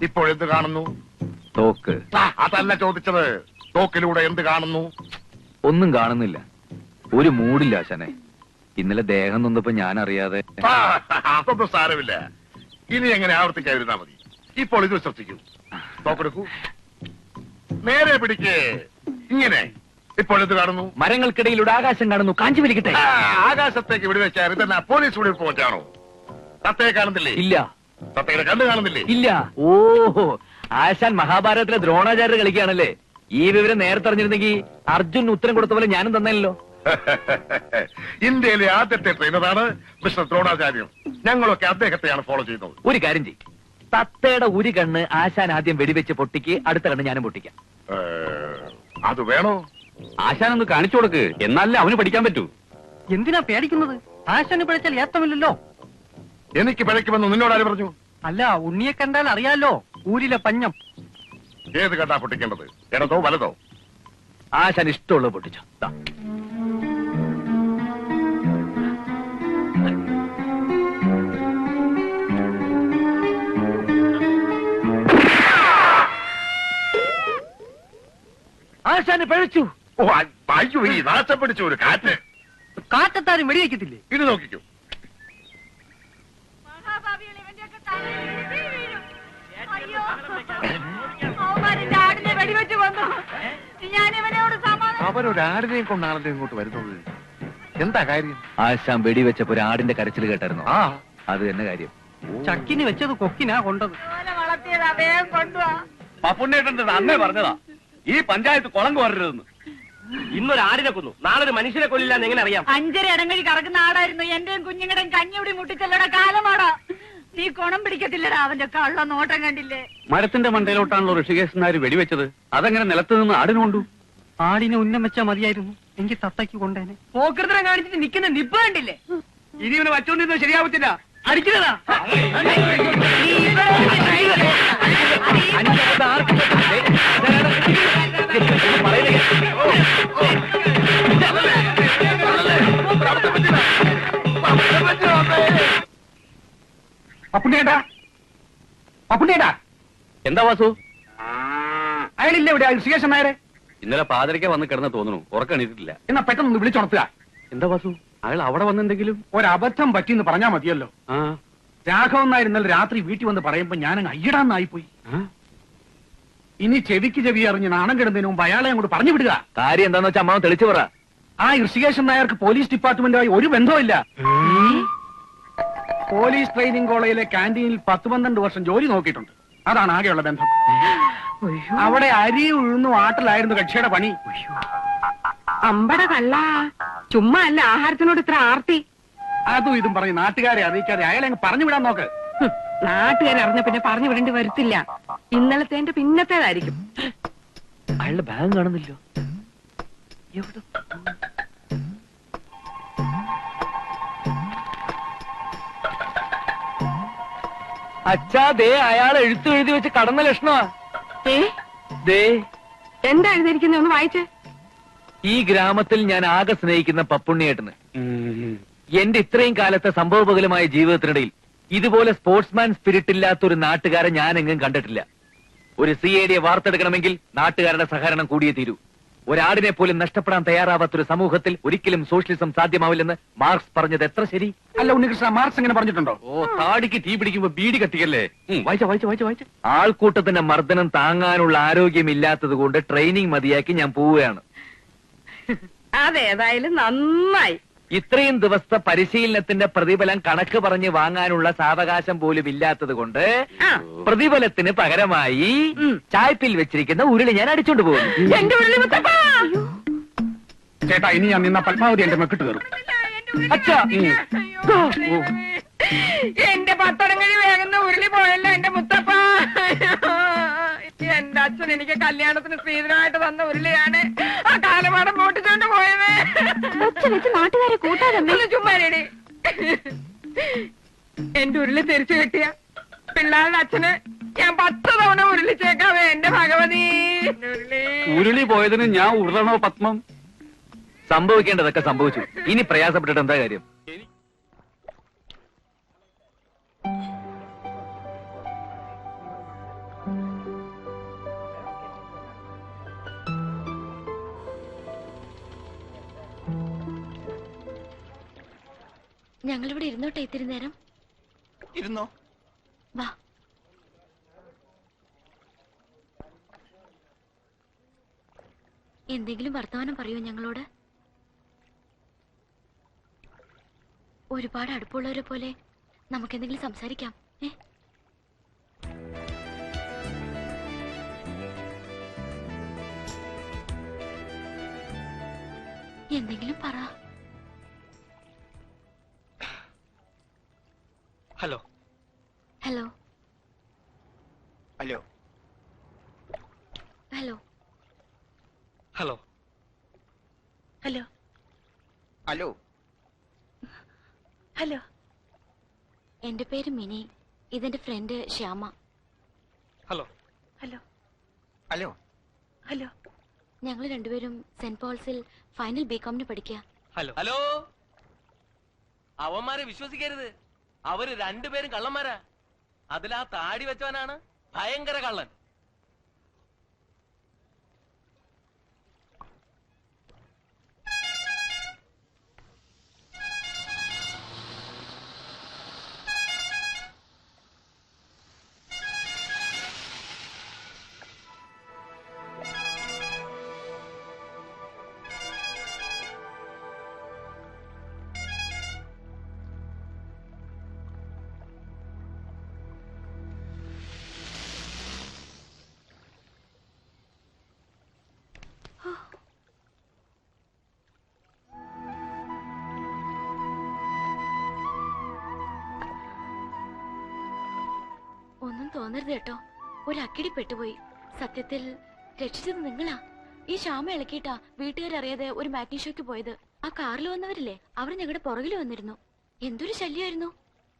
ഇപ്പോൾ എന്ത് കാണുന്നു? തോക്ക്. അതല്ല ചോദിച്ചത്, തോക്കിലൂടെ എന്ത് കാണുന്നു? ഒന്നും കാണുന്നില്ല, ഒരു മൂടില്ല ആശാനെ. ഇന്നലെ ദേഹം നൊന്നപ്പോ ഞാൻ അറിയാതെ. അതൊന്നും സാരമില്ല, ഇനി എങ്ങനെ ആവർത്തിക്കാതിരുന്നാ മതി. ഇപ്പോൾ ഇത് ശ്രദ്ധിക്കൂ. തോക്കെടുക്കൂ, നേരെ പിടിക്കേ. ഇങ്ങനെ. ഇപ്പോൾ എന്ത് കാണുന്നു? മരങ്ങൾക്കിടയിലൂടെ ആകാശം കാണുന്നു. കാഞ്ചി വലിക്കട്ടെ. ആകാശത്തേക്ക് വിടുവെച്ചാൽ ഇതെന്നാ പോലീസ് വെടിവെച്ചാണോ? തത്തയെ കാണുന്നില്ലേ? ഇല്ല. തത്തയുടെ കണ്ണ് കാണുന്നില്ലേ? ഇല്ല. ഓഹോ, ആശാൻ മഹാഭാരതത്തിലെ ദ്രോണാചാര്യ കളിക്കുകയാണല്ലേ. ഈ വിവരം നേരത്തെ അറിഞ്ഞിരുന്നെങ്കിൽ അർജുൻ ഉത്തരം കൊടുത്ത പോലെ ഞാനും തന്നല്ലോ. ഇന്ത്യയിലെ ആദ്യത്തെ ട്രെയിനറാണ് മിസ്റ്റർ ദ്രോണാചാര്യം. ഞങ്ങളൊക്കെ അദ്ദേഹത്തെയാണ് ഫോളോ ചെയ്യുന്നത്. ഒരു കാര്യം ചെയ്യും, തത്തയുടെ ഒരു കണ്ണ് ആശാൻ ആദ്യം വെടിവെച്ച് പൊട്ടിക്ക്, അടുത്ത കണ്ണ് ഞാനും പൊട്ടിക്കാം. അത് വേണോ? ആശാൻ ഒന്ന് കാണിച്ചു കൊടുക്ക്, എന്നാലേ അവന് പഠിക്കാൻ പറ്റൂ. എന്തിനാ പേടിക്കുന്നത്? ആശാന് പിഴച്ചാൽ ഏത്തമില്ലല്ലോ. എനിക്ക് പിഴയ്ക്കുമെന്ന് നിന്നോടാര് പറഞ്ഞു? അല്ല, ഉണ്ണിയെ കണ്ടാൽ അറിയാലോ, ഊരിലെ പഞ്ഞം. ഏത് കണ്ടാ പൊട്ടിക്കേണ്ടത്? ഇടതോ വലതോ? ആശാൻ ഇഷ്ടമുള്ളത് പൊട്ടിച്ചോ. ദാ. ആശാന് പഴിച്ചു. ഓ അയ്യോ, ഈ നാശം പിടിച്ച ഒരു കാറ്റ്. കാറ്റത്താരും വെടിവെക്കത്തില്ലേ? ഇത് നോക്കിക്കോ. അവരൊരാടിനെയും കൊണ്ടാണല്ലോ ഇങ്ങോട്ട് വരുന്നത്. എന്താ കാര്യം? ആശാൻ വെടിവെച്ചപ്പോ ഒരു ആടിന്റെ കരച്ചിൽ കേട്ടായിരുന്നു. ആ, അത് തന്നെ കാര്യം. ചക്കിന് വെച്ചത് കൊക്കിനാ കൊണ്ടത്. പപ്പുണ്ണേട്ടൻ അന്നേ പറഞ്ഞതാ ഈ പഞ്ചായത്ത് കുളം കോരരുതെന്ന്. ഇന്നൊരു ആടിനെ കൊന്നു, നാളെ ഒരു മനുഷ്യനെ കൊല്ലില്ലാന്ന് എങ്ങനെ അറിയാം? 5 ഇടങ്ങഴി കറക്കുന്ന ആടായിരുന്നു. എന്റെയും കുഞ്ഞുങ്ങളുടെയും കഞ്ഞിവിടെ മുട്ടിച്ചല്ലട കാലമാടാ. നീ കുണം പിടിക്കത്തില്ലടാ, അവന്റെ കള്ള നോട്ടം കണ്ടില്ലേ? മരത്തിന്റെ മണ്ടയിലോട്ടാണല്ലോ ഋഷികേശൻ നായർ വെടിവെച്ചത്. അതങ്ങനെ നിലത്ത് നിന്ന് ആടിന് കൊണ്ടു. ആടിനെ ഉന്നം വെച്ചാ മതിയായിരുന്നു, എനിക്ക് തത്തയ്ക്ക് കൊണ്ടേനെ. പോക്കൃതരം കാണിച്ചിട്ട് നിൽക്കുന്ന നിപ്പ് കണ്ടില്ലേ? ഇനി ഇവനെ വച്ചോണ്ടിരുന്നത് ശരിയാവത്തില്ല. അടിക്കുന്നതാ. അപ്പുണ്ണേട്ടാ, അപ്പുണ്ണേട്ടാ, എന്താ വാസു? അയാളില്ല ഇവിടെ, ഋഷികേശൻ നായരെ. ഇന്നലെ പാതിരയ്ക്ക വന്ന് കിടന്ന് തോന്നുന്നു, ഉറക്കണിട്ടില്ല. എന്നാ പെട്ടെന്ന് വിളിച്ചുണർത്തുക. എന്താ വാസു, അയാൾ അവിടെ വന്നെന്തെങ്കിലും? ഒരബദ്ധം പറ്റിയെന്ന് പറഞ്ഞാ മതിയല്ലോ. ആ, രാഘവൻ നായർ ഇന്നലെ രാത്രി വീട്ടിൽ വന്ന് പറയുമ്പോ ഞാനങ്ങ് അയ്യടാന്നായിപ്പോയി. ഇനി ചെവിക്ക് ചെവി അറിഞ്ഞ് നാണം കിടന്നതിന് മുമ്പ് അയാളെ അങ്ങോട്ട് പറഞ്ഞു വിടുക. കാര്യം എന്താന്ന് വെച്ചാൽ അമ്മാവൻ തെളിച്ചു പറ. ആ ഋഷികേശൻ നായർക്ക് പോലീസ് ഡിപ്പാർട്ട്മെന്റുമായി ഒരു ബന്ധവുമില്ല. പോലീസ് ട്രെയിനിങ് കോളേജിലെ ക്യാന്റീനിൽ 10-12 വർഷം ജോലി നോക്കിയിട്ടുണ്ട്. അതാണ് ആകെയുള്ള ബന്ധം. അവിടെ അരി ഉഴുന്നു ആട്ടിലായിരുന്നു കക്ഷിയുടെ പണി. അമ്പട കള്ള, ചുമ്മാ അല്ല ആഹാരത്തിനോട് ഇത്ര ആർത്തി. അതും ഇതും പറഞ്ഞ് നാട്ടുകാരെ അറിയിക്കാതെ അയാളെ അങ്ങ് പറഞ്ഞു വിടാൻ നോക്ക്. നാട്ടുകാരെ അറിഞ്ഞ പിന്നെ പറഞ്ഞു വിടേണ്ടി വരത്തില്ല. ഇന്നലത്തെ പിന്നത്തേതായിരിക്കും. അയാളുടെ ബാഗ് കാണുന്നില്ലോ. അച്ഛാ ദേ അയാൾ എഴുത്തു എഴുതി വെച്ച് കടന്ന ലക്ഷണമാ. ദേ എന്താ എഴുതിയിരിക്കുന്നത് ഒന്ന് വായിച്ചേ. ഈ ഗ്രാമത്തിൽ ഞാൻ ആകെ സ്നേഹിക്കുന്ന പപ്പുണ്ണിയേട്ടന് എന്റെ ഇത്രയും കാലത്തെ സംഭവബഹുലമായ ജീവിതത്തിനിടയിൽ ഇതുപോലെ സ്പോർട്സ്മാൻ സ്പിരിറ്റ് ഇല്ലാത്ത ഒരു നാട്ടുകാരെ ഞാൻ എങ്ങും കണ്ടിട്ടില്ല. ഒരു CID വാർത്തെടുക്കണമെങ്കിൽ നാട്ടുകാരുടെ സഹകരണം കൂടിയേ തീരൂ. ഒരാടിനെ പോലും നഷ്ടപ്പെടാൻ തയ്യാറാവാത്തൊരു സമൂഹത്തിൽ ഒരിക്കലും സോഷ്യലിസം സാധ്യമാവില്ലെന്ന് മാർക്സ് പറഞ്ഞത് എത്ര ശരി. അല്ല ഉണ്ണികൃഷ്ണ, മാർക്സ് എങ്ങനെ പറഞ്ഞിട്ടുണ്ടോ? ഓ, താടിക്ക് തീ പിടിക്കുമ്പോ ബീഡി കത്തിക്കല്ലേ. വായിച്ച ആൾക്കൂട്ടത്തിന്റെ മർദ്ദനം താങ്ങാനുള്ള ആരോഗ്യമില്ലാത്തത് കൊണ്ട് ട്രെയിനിങ് മതിയാക്കി ഞാൻ പോവുകയാണ്. അതേതായാലും നന്നായി. ഇത്രയും ദിവസത്തെ പരിശീലനത്തിന്റെ പ്രതിഫലം കണക്ക് പറഞ്ഞ് വാങ്ങാനുള്ള സാവകാശം പോലും ഇല്ലാത്തത് കൊണ്ട് പ്രതിഫലത്തിന് പകരമായി ചായ്പിൽ വെച്ചിരിക്കുന്ന ഉരുളി ഞാൻ അടിച്ചോണ്ട് പോകുന്നു. എന്റെ ഉരുളി മുത്തപ്പ! ചേട്ടാ, ഇനി ഞാൻ നിന്ന പത്മാവതി എന്റെ മെക്കിട്ട് കയറും. അച്ഛാ, എന്റെ പത്തടങ്ങഴി വേഗുന്ന ഉരുളി പോയല്ലോ എന്റെ മുത്തപ്പ. എന്റെ അച്ഛൻ എനിക്ക് കല്യാണത്തിന് സ്ത്രീധനമായിട്ട് തന്ന ഉരുളിയാണ് ആ കാലമാടം പൊട്ടിച്ചോണ്ട് പോയത്. നാട്ടുകാരെ കൂട്ടാതെ ചുമ്മാരേടി. എന്റെ ഉരുളി തിരിച്ചു കിട്ടിയ പിള്ളേരുടെ അച്ഛന് ഞാൻ 10 തവണ ഉരുളിച്ചേക്കാവേ എന്റെ ഭഗവതി. ഉരുളി പോയതിന് ഞാൻ ഉരുളണോ പത്മം? സംഭവിക്കേണ്ടതൊക്കെ സംഭവിച്ചു. ഇനി പ്രയാസപ്പെട്ടിട്ട് എന്താ കാര്യം? ഞങ്ങളിവിടെ ഇരുന്നോട്ടെ ഇത്തിരി നേരം. ഇരുന്നോ. വാ. എന്തെങ്കിലും വർത്തമാനം പറയൂ ഞങ്ങളോട്. ഒരുപാട് അടുപ്പമുള്ളവരെ പോലെ നമുക്കെന്തെങ്കിലും സംസാരിക്കാം. എന്തെങ്കിലും പറ. Hello hello hello hello hello hello hello hello. എന്റെ പേര് മിനി, ഇതെന്റെ friend Shyama. Hello hello hello hello. ഞങ്ങൾ രണ്ടുപേരും സെന്റ് പോൾസിൽ ഫൈനൽ BCom പഠിക്കുക. Hello hello. അവന്മാരെ വിശ്വസിക്കരുത്. അവര് രണ്ടുപേരും കള്ളന്മാരാ. അതിലാ താടി വെച്ചവനാണ് ഭയങ്കര കള്ളൻ. ഒന്നും തോന്നരുത് കേട്ടോ, ഒരു അക്കിടി പെട്ടുപോയി. സത്യത്തിൽ രക്ഷിച്ചത് നിങ്ങളാ. ഈ ശ്യാമ ഇളക്കിയിട്ടാ വീട്ടുകാരറിയാതെ ഒരു മാറ്റിനി ഷോയ്ക്ക് പോയത്. ആ കാറിൽ വന്നവരില്ലേ, അവർ ഞങ്ങളുടെ പുറകിൽ വന്നിരുന്നു. എന്തൊരു ശല്യമായിരുന്നു.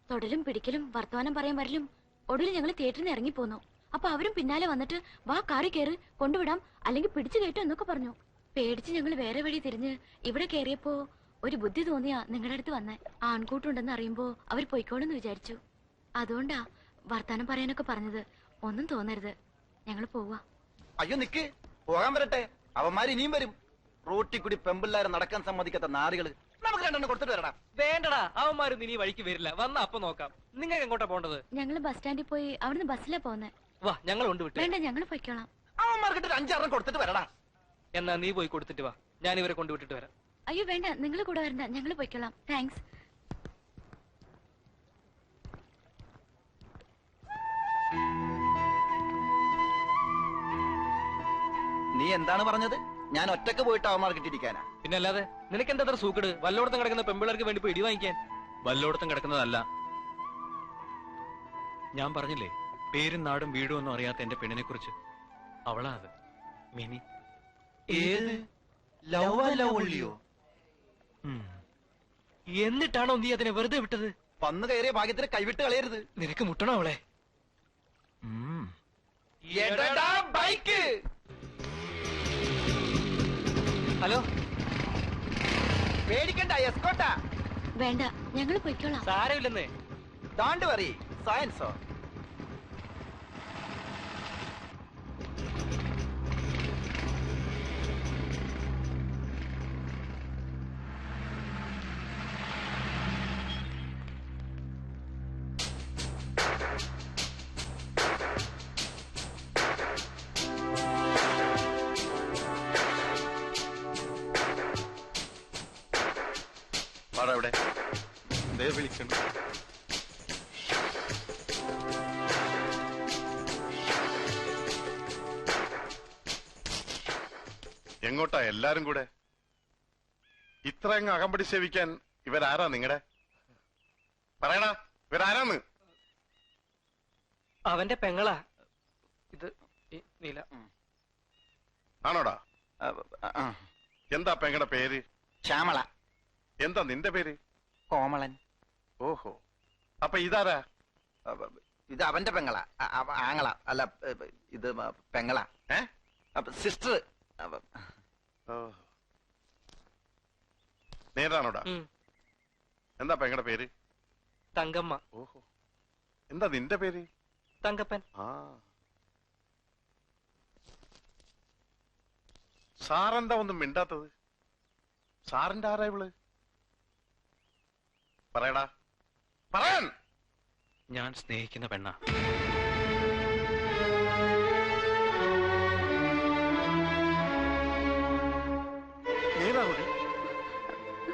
തൊടലും പിടിക്കലും വർത്തമാനം പറയാൻ വരലും. ഒടുവിൽ ഞങ്ങൾ തിയേറ്ററിൽ നിന്ന് ഇറങ്ങിപ്പോന്നു. അപ്പൊ അവരും പിന്നാലെ വന്നിട്ട് വാ കാറി കയറി കൊണ്ടുവിടാം അല്ലെങ്കിൽ പിടിച്ചു കയറ്റും എന്നൊക്കെ പറഞ്ഞു. പേടിച്ച് ഞങ്ങൾ വേറെ വഴി തിരിഞ്ഞ് ഇവിടെ കയറിയപ്പോ ഒരു ബുദ്ധി തോന്നിയാ നിങ്ങളുടെ അടുത്ത് വന്നേ. ആൺകൂട്ടുണ്ടെന്ന് അറിയുമ്പോ അവർ പൊയ്ക്കോളെന്ന് വിചാരിച്ചു. അതുകൊണ്ടാ വർത്താനം പറയാനൊക്കെ പറഞ്ഞത്. ഒന്നും തോന്നരുത്, ഞങ്ങൾ പോവാ. അയ്യോ നിക്ക്, പോകാൻ വരട്ടെ. അവന്മാര് ഇനിയും വരും. റോട്ടി കൂടി പെമ്പിള്ളാരെ നടക്കാൻ സമ്മതിക്കാത്ത നാറികള്. നമുക്ക് രണ്ടെണ്ണം കൊടുത്തിട്ട് വരടാ. വേണ്ടടാ, അവന്മാരൊന്നും ഇനി വഴിക്ക് വരില്ല. വന്ന അപ്പൊ നോക്കാം. നിങ്ങൾക്ക് എങ്ങോട്ടാ പോണ്ടത്? ഞങ്ങള് ബസ് സ്റ്റാൻഡിൽ പോയി അവിടുന്ന് ബസ്സിലാ പോന്നെ. വാ, ഞങ്ങൾ കൊണ്ടുവിട്ടു. വേണ്ട, ഞങ്ങൾ പൊയ്ക്കോളാം. അവന്മാർക്കിട്ട് 5-6 കൊടുത്തിട്ട് വരടാ. എന്നാ നീ പോയി കൊടുത്തിട്ട് വാ, ഞാൻ ഇവരെ കൊണ്ടുവിട്ടിട്ട് വരാം. അയ്യോ വേണ്ട, നിങ്ങൾ കൂടെ വരണ്ട, ഞങ്ങൾ പൊയ്ക്കോളാം. താങ്ക്സ്. നീ എന്താണ് പറഞ്ഞത്? ഞാൻ ഒറ്റക്ക് പോയിട്ട് അവന്മാർക്കിട്ടിരിക്കാനാ? പിന്നെ അല്ലാതെ നിനക്ക് എന്താ സൂക്കട്? വല്ലോടത്തും കിടക്കുന്ന പെമ്പിള്ളേർക്ക് വേണ്ടി പോയി ഇടി വാങ്ങിക്കാൻ. വല്ലോടത്തും കിടക്കുന്നതല്ല. ഞാൻ പറഞ്ഞില്ലേ, പേരും നാടും വീടും ഒന്നും അറിയാത്ത എന്റെ പെണ്ണിനെ കുറിച്ച്. അവളാ അത്, മിനി. ഏത് ലവ്വോ? എന്നിട്ടാണോ നീ അതിനെ വെറുതെ വിട്ടത്? വന്നു കയറിയ ഭാഗ്യത്തിന് കൈവിട്ട് കളയരുത്. നിനക്ക് മുട്ടണോ അവളെ? ബൈക്ക്. ഹലോ, പേടിക്കണ്ട, എസ്കോട്ടാ. വേണ്ട, ഞങ്ങൾ പൊയ്ക്കോളാം. സാരമില്ലെന്ന്. താണ്ട് പറ, സയൻസോ? എവിടെ ദേ വിളിക്കുന്നു. എങ്ങോട്ടാ എല്ലാരും കൂടെ? ഇത്ര അങ്ങ് അകമ്പടി സേവിക്കാൻ ഇവരാരാ നിങ്ങടെ? പറയടാ, ഇവരാരാന്ന്? അവന്റെ പെങ്ങളാ ഇത്. നീല ആണോടാ? എന്താ പെങ്ങടെ പേര്? ശ്യാമള. എന്താ നിന്റെ പേര്? കോമളൻ. ഓഹോ, അപ്പൊ ഇതാരാ? ഇത് അവന്റെ പെങ്ങളാ. ആങ്ങള അല്ല, ഇത് പെങ്ങളാ. സിസ്റ്റർ. നേരാണോടാ? എന്താ പെങ്ങടെ പേര്? തങ്കമ്മ. ഓഹോ, എന്താ നിന്റെ പേര്? തങ്കപ്പൻ. ആ, സാറെന്താ ഒന്നും മിണ്ടാത്തത്? സാറിന്റെ ആരാ ഇവള്? പറയടാ, പറയാൻ. ഞാൻ സ്നേഹിക്കുന്ന പെണ്ണ.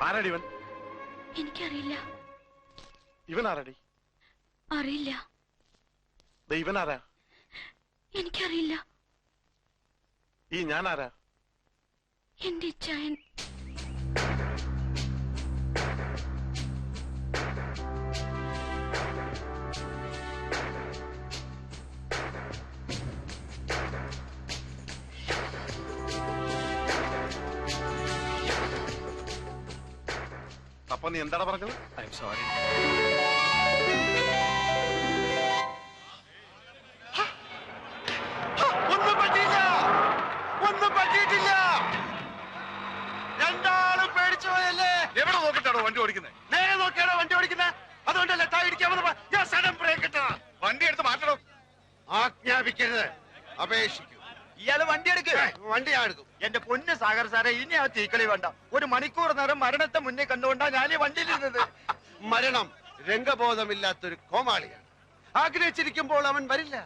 ആരടി ഇവൻ? എനിക്കറിയില്ല. ഇവൻ ആരടി? അറിയില്ല. ഇവൻ ആരാ? എനിക്കറിയില്ല. ഈ ഞാൻ ആരാ? എന്റെ ഇച്ഛായൻ. അപ്പൊ നീ എന്താടാ പറഞ്ഞത്? I am sorry. ഒന്നും പറ്റിയില്ല, ഒന്നും പറ്റിയിട്ടില്ല. രണ്ടാളും പേടിച്ചു പോയല്ലേ? എവിടെ നോക്കിട്ടാണോ വണ്ടി ഓടിക്കുന്നത്? നേരെ നോക്കിയാണോ വണ്ടി ഓടിക്കുന്നത്? അതുകൊണ്ടല്ലേ സഡൻ ബ്രേക്ക് ഇട്ടതാ. വണ്ടി എടുത്ത് മാറ്റണം. ആജ്ഞാപിക്കരുത്, അപേക്ഷിക്കൂ. ഇയാള് വണ്ടി എടുക്ക്. വണ്ടി ഞാൻ എടുക്കും. എന്റെ പൊന്ന് സാഗർ സാറെ, ഇനി ആ തീക്കളി വേണ്ട. ഒരു മണിക്കൂർ നേരം മരണത്തെ മുന്നേ കണ്ടുകൊണ്ടാ ഞാൻ ഈ വണ്ടിയിലിരുന്നത്. മരണം രംഗബോധമില്ലാത്തൊരു കോമാളിയാണ്. ആഗ്രഹിച്ചിരിക്കുമ്പോൾ അവൻ വരില്ല,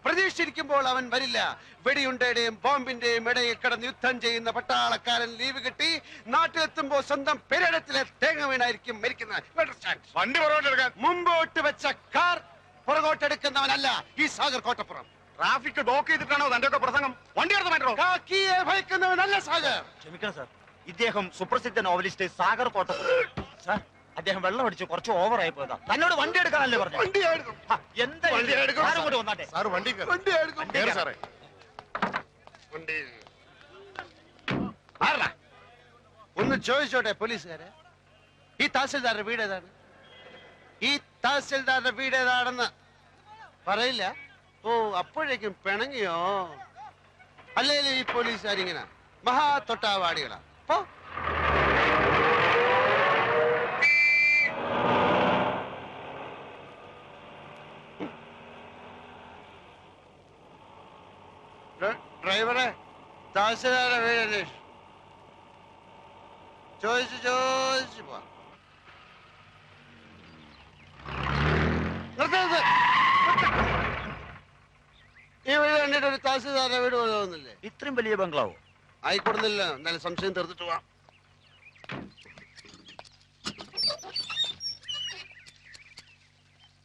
പ്രതീക്ഷിച്ചിരിക്കുമ്പോൾ അവൻ വരില്ല. വെടിയുണ്ടയുടെയും ബോംബിന്റെയും ഇടയിൽ കിടന്ന് യുദ്ധം ചെയ്യുന്ന പട്ടാളക്കാരൻ ലീവ് കിട്ടി നാട്ടിലെത്തുമ്പോ സ്വന്തം പെരടത്തിലെ തേങ്ങ വീണായിരിക്കും മരിക്കുന്നത്. വണ്ടി പുറകോട്ടെടുക്കാൻ. മുമ്പോട്ട് വെച്ച കാർ പുറകോട്ടെടുക്കുന്നവനല്ല ഈ സാഗർ കോട്ടപ്പുറം. ട്രാഫിക് ബ്ലോക്ക് ചെയ്തിട്ടാണോ തന്റെ ഒക്കെ പ്രസംഗം? വണ്ടി എടുത്ത് മാറ്റണോ? കാക്കിയെ ഭയക്കുന്നവനല്ല സാഗർ. ക്ഷമിക്കണം സാർ, ഇദ്ദേഹം സുപ്രസിദ്ധ നോവലിസ്റ്റ് സാഗർ കോട്ടപ്പുറം. സാർ, അദ്ദേഹം വെള്ളം അടിച്ച് കുറച്ച് ഓവറായി പോയതാ. തന്നോട് വണ്ടി എടുക്കാനല്ലേ പറഞ്ഞു? വണ്ടി എടുക്കും. എന്താ വന്നാട്ടെ സാർ വണ്ടി വണ്ടി എടുക്കും. സാറേ വണ്ടി ഒന്ന് ചോദിച്ചോട്ടെ പോലീസുകാരെ, ഈ തഹസിൽദാരുടെ വീട് ഏതാണ്? ഈ തഹസിൽദാരുടെ വീട് ഏതാണെന്ന് പറയില്ല. ഓ, അപ്പോഴേക്കും പിണങ്ങിയോ? അല്ലേലും ഈ പോലീസുകാരിങ്ങനെ മഹാ തൊട്ടാവാടികളാ. അപ്പോ ഡ്രൈവറെ, തഹസിൽദാരുടെ വീട് അന്വേഷിച്ചു. ചോദിച്ചു പോവാ. ഈ വീട് കണ്ടിട്ട് ഒരു തഹസിൽദാരുടെ വീട് പോലെ തോന്നുന്നില്ലേ? ഇത്രയും വലിയ ബംഗ്ലാവോ? ആയിക്കൊടുന്നില്ല. എന്നാലും സംശയം തീർത്തിട്ട് പോവാം.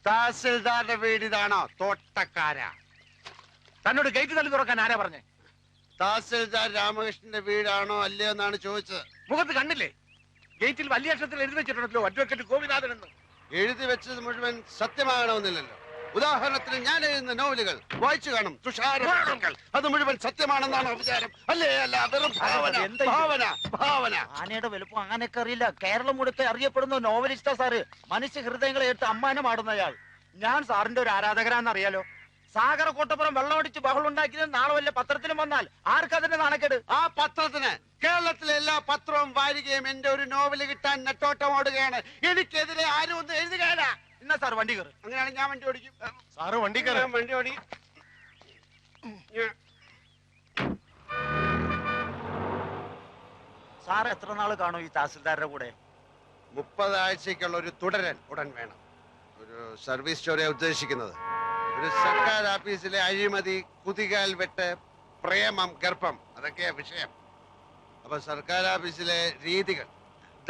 തഹസിൽദാരുടെ വീട് ഇതാണോ? തോട്ടക്കാരാ. തന്നോട് ഗേറ്റ് തള്ളി തുറക്കാൻ ആരാ പറഞ്ഞേ? തഹസിൽദാർ രാമകൃഷ്ണന്റെ വീടാണോ അല്ലയോ എന്നാണ് ചോദിച്ചത്. മുഖത്ത് കണ്ടില്ലേ? ഗേറ്റിൽ വലിയ അക്ഷരത്തിൽ എഴുതി വെച്ചിട്ടുണ്ടല്ലോ അഡ്വക്കേറ്റ് ഗോപിനാഥൻ എന്ന്. എഴുതി വെച്ചത് മുഴുവൻ സത്യമാകണമെന്നില്ലല്ലോ. ഉദാഹരണത്തിന് ഞാൻ എഴുതുന്ന നോവലുകൾ വായിച്ചു കാണും. തുഷാരങ്ങൾ അത് മുഴുവൻ സത്യമാണെന്നാണ് വിചാരം. അല്ലേ? അല്ല, വെറും ഭാവന. ഭാവന ഭാവന. ആനയുടെ വലുപ്പം അങ്ങനെയൊക്കെ അറിയില്ല. കേരളം മുഴുക്കെ അറിയപ്പെടുന്ന നോവലിസ്റ്റാ സാറ്. മനുഷ്യ ഹൃദയങ്ങളെ എടുത്ത് അമ്മാനമാടുന്നയാൾ. ഞാൻ സാറിന്റെ ഒരു ആരാധകരാന്നറിയാലോ. സാഗര കോട്ടപ്പുറം വെള്ളമടിച്ച് ബഹളുണ്ടാക്കിയത് നാളെ വല്ല പത്രത്തിലും വന്നാൽ ആർക്കതിന്റെ നാണക്കേട്? ആ പത്രത്തിന് കേരളത്തിലെ എല്ലാ പത്രവും വാരികയും എന്റെ ഒരു നോവല് കിട്ടാൻ നെട്ടോട്ടം ഓടുകയാണ്. എനിക്കെതിരെ ആരും ഒന്നും എഴുതുകയല്ല. എന്നാ സാർ വണ്ടി കയറും. അങ്ങനെയാണെങ്കിൽ ഞാൻ വണ്ടി ഓടിക്കും. സാറ് വണ്ടി കയറാൻ വണ്ടി ഓടി. സാർ എത്ര നാള് കാണും ഈ തഹസിൽദാരുടെ കൂടെ? 30 ആഴ്ചക്കുള്ള ഒരു തുടരൻ ഉടൻ വേണം. ഒരു സർവീസ് സ്റ്റോറിയാണ് ഉദ്ദേശിക്കുന്നത്. ഒരു സർക്കാർ ഓഫീസിലെ അഴിമതി, കുതികാൽ വെട്ട്, പ്രേമം, ഗർഭം, അതൊക്കെയാ വിഷയം. അപ്പൊ സർക്കാർ ഓഫീസിലെ രീതികൾ,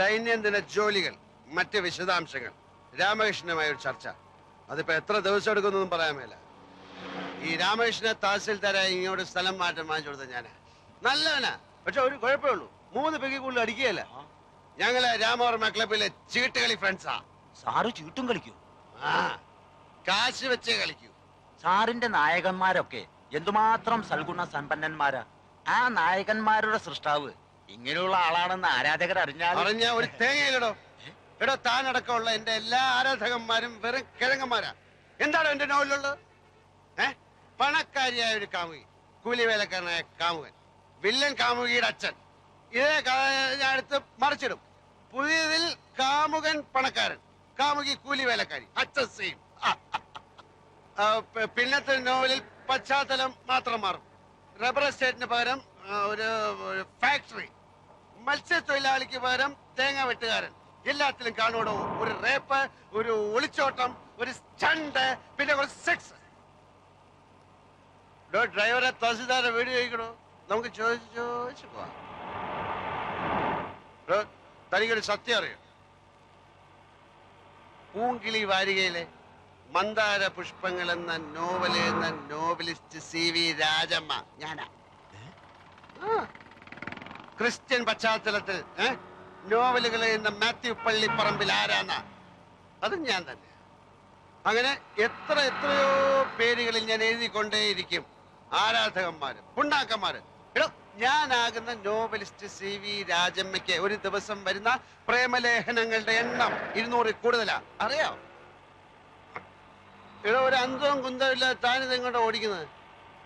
ദൈനംദിന ജോലികൾ, മറ്റ് വിശദാംശങ്ങൾ, രാമകൃഷ്ണനുമായ ഒരു ചർച്ച. അതിപ്പോ എത്ര ദിവസം എടുക്കുന്നൊന്നും പറയാൻ മേല. ഈ രാമകൃഷ്ണനെ തഹസിൽദാരായി ഇങ്ങോട്ട് സ്ഥലം മാറ്റം വാങ്ങിച്ചു കൊടുത്ത ഞാനാ. നല്ലവനാ, പക്ഷെ ഒരു കുഴപ്പമേ ഉള്ളൂ, 3 പെഗ് കൂടുതൽ അടിക്കുകയല്ല. ഞങ്ങള് രാമവർമ്മ ക്ലബിലെ ചീട്ടുകളി ഫ്രണ്ട്സാ. സാറ് ചീട്ടും കളിക്കൂ? ആ, കാശ് വെച്ചേ കളിക്കൂ. സാറിന്റെ നായകന്മാരൊക്കെ എന്തുമാത്രം സൽഗുണ സമ്പന്നന്മാരാ. ആ നായകന്മാരുടെ സൃഷ്ടാവ് ഇങ്ങനെയുള്ള ആളാണെന്ന് ആരാധകർ അറിഞ്ഞ ഒരു തേങ്ങയിലടോ. എടോ, താനടക്കമുള്ള എന്റെ എല്ലാ ആരാധകന്മാരും വെറും കിഴങ്ങന്മാരാ. എന്താണോ എന്റെ നോവലുള്ളത്? പണക്കാരിയായ ഒരു കാമുകി, കൂലിവേലക്കാരനായ കാമുകൻ, വില്ലൻ കാമുകിയുടെ അച്ഛൻ. ഇതേ ഞാൻ എടുത്ത് മറിച്ചിടും. പുതിയതിൽ കാമുകൻ പണക്കാരൻ, കാമുകി കൂലിവേലക്കാരി, അച്ഛൻ സെയിം. പിന്നത്തെ നോവലിൽ പശ്ചാത്തലം മാത്രം മാറും. റബ്ബർ എസ്റ്റേറ്റിന് പകരം ഒരു ഫാക്ടറി, മത്സ്യത്തൊഴിലാളിക്ക് പകരം തേങ്ങ വെട്ടുകാരൻ. എല്ലാത്തിലും കാണുവോ ഒരു റേപ്പ്, ഒരു ഒളിച്ചോട്ടം, ഒരു സ്റ്റണ്ട്, പിന്നെ ഒരു സെക്സ്. ഡ്രൈവറെ തഹസിൽദാരെ വീട് ചോദിക്കണോ? നമുക്ക് ചോദിച്ചു പോവാം. തനിക്കൊരു സത്യം അറിയോ? പൂങ്കിളി വാരികയിലെ മന്ദാര പുഷ്പങ്ങൾ എന്ന നോവല് എന്ന നോവലിസ്റ്റ് CV രാജമ്മ ഞാനാ. ക്രിസ്ത്യൻ പശ്ചാത്തലത്തിൽ നോവലുകൾ എന്ന മാത്യു പള്ളിപ്പറമ്പിൽ ആരാന്ന? അതും ഞാൻ തന്നെ. അങ്ങനെ എത്രയോ പേരുകളിൽ ഞാൻ എഴുതിക്കൊണ്ടേയിരിക്കും. ആരാധകന്മാര്, പുണ്ണാക്കന്മാര്. എടോ, ഞാനാകുന്ന നോവലിസ്റ്റ് CV രാജമ്മയ്ക്ക് ഒരു ദിവസം വരുന്ന പ്രേമലേഖനങ്ങളുടെ എണ്ണം 200 കൂടുതലാ. അറിയാം? ഇവിടെ ഒരു അന്തവും കുന്തവും ഇല്ല. താനിത് എങ്ങോട്ടാ ഓടിക്കുന്നത്?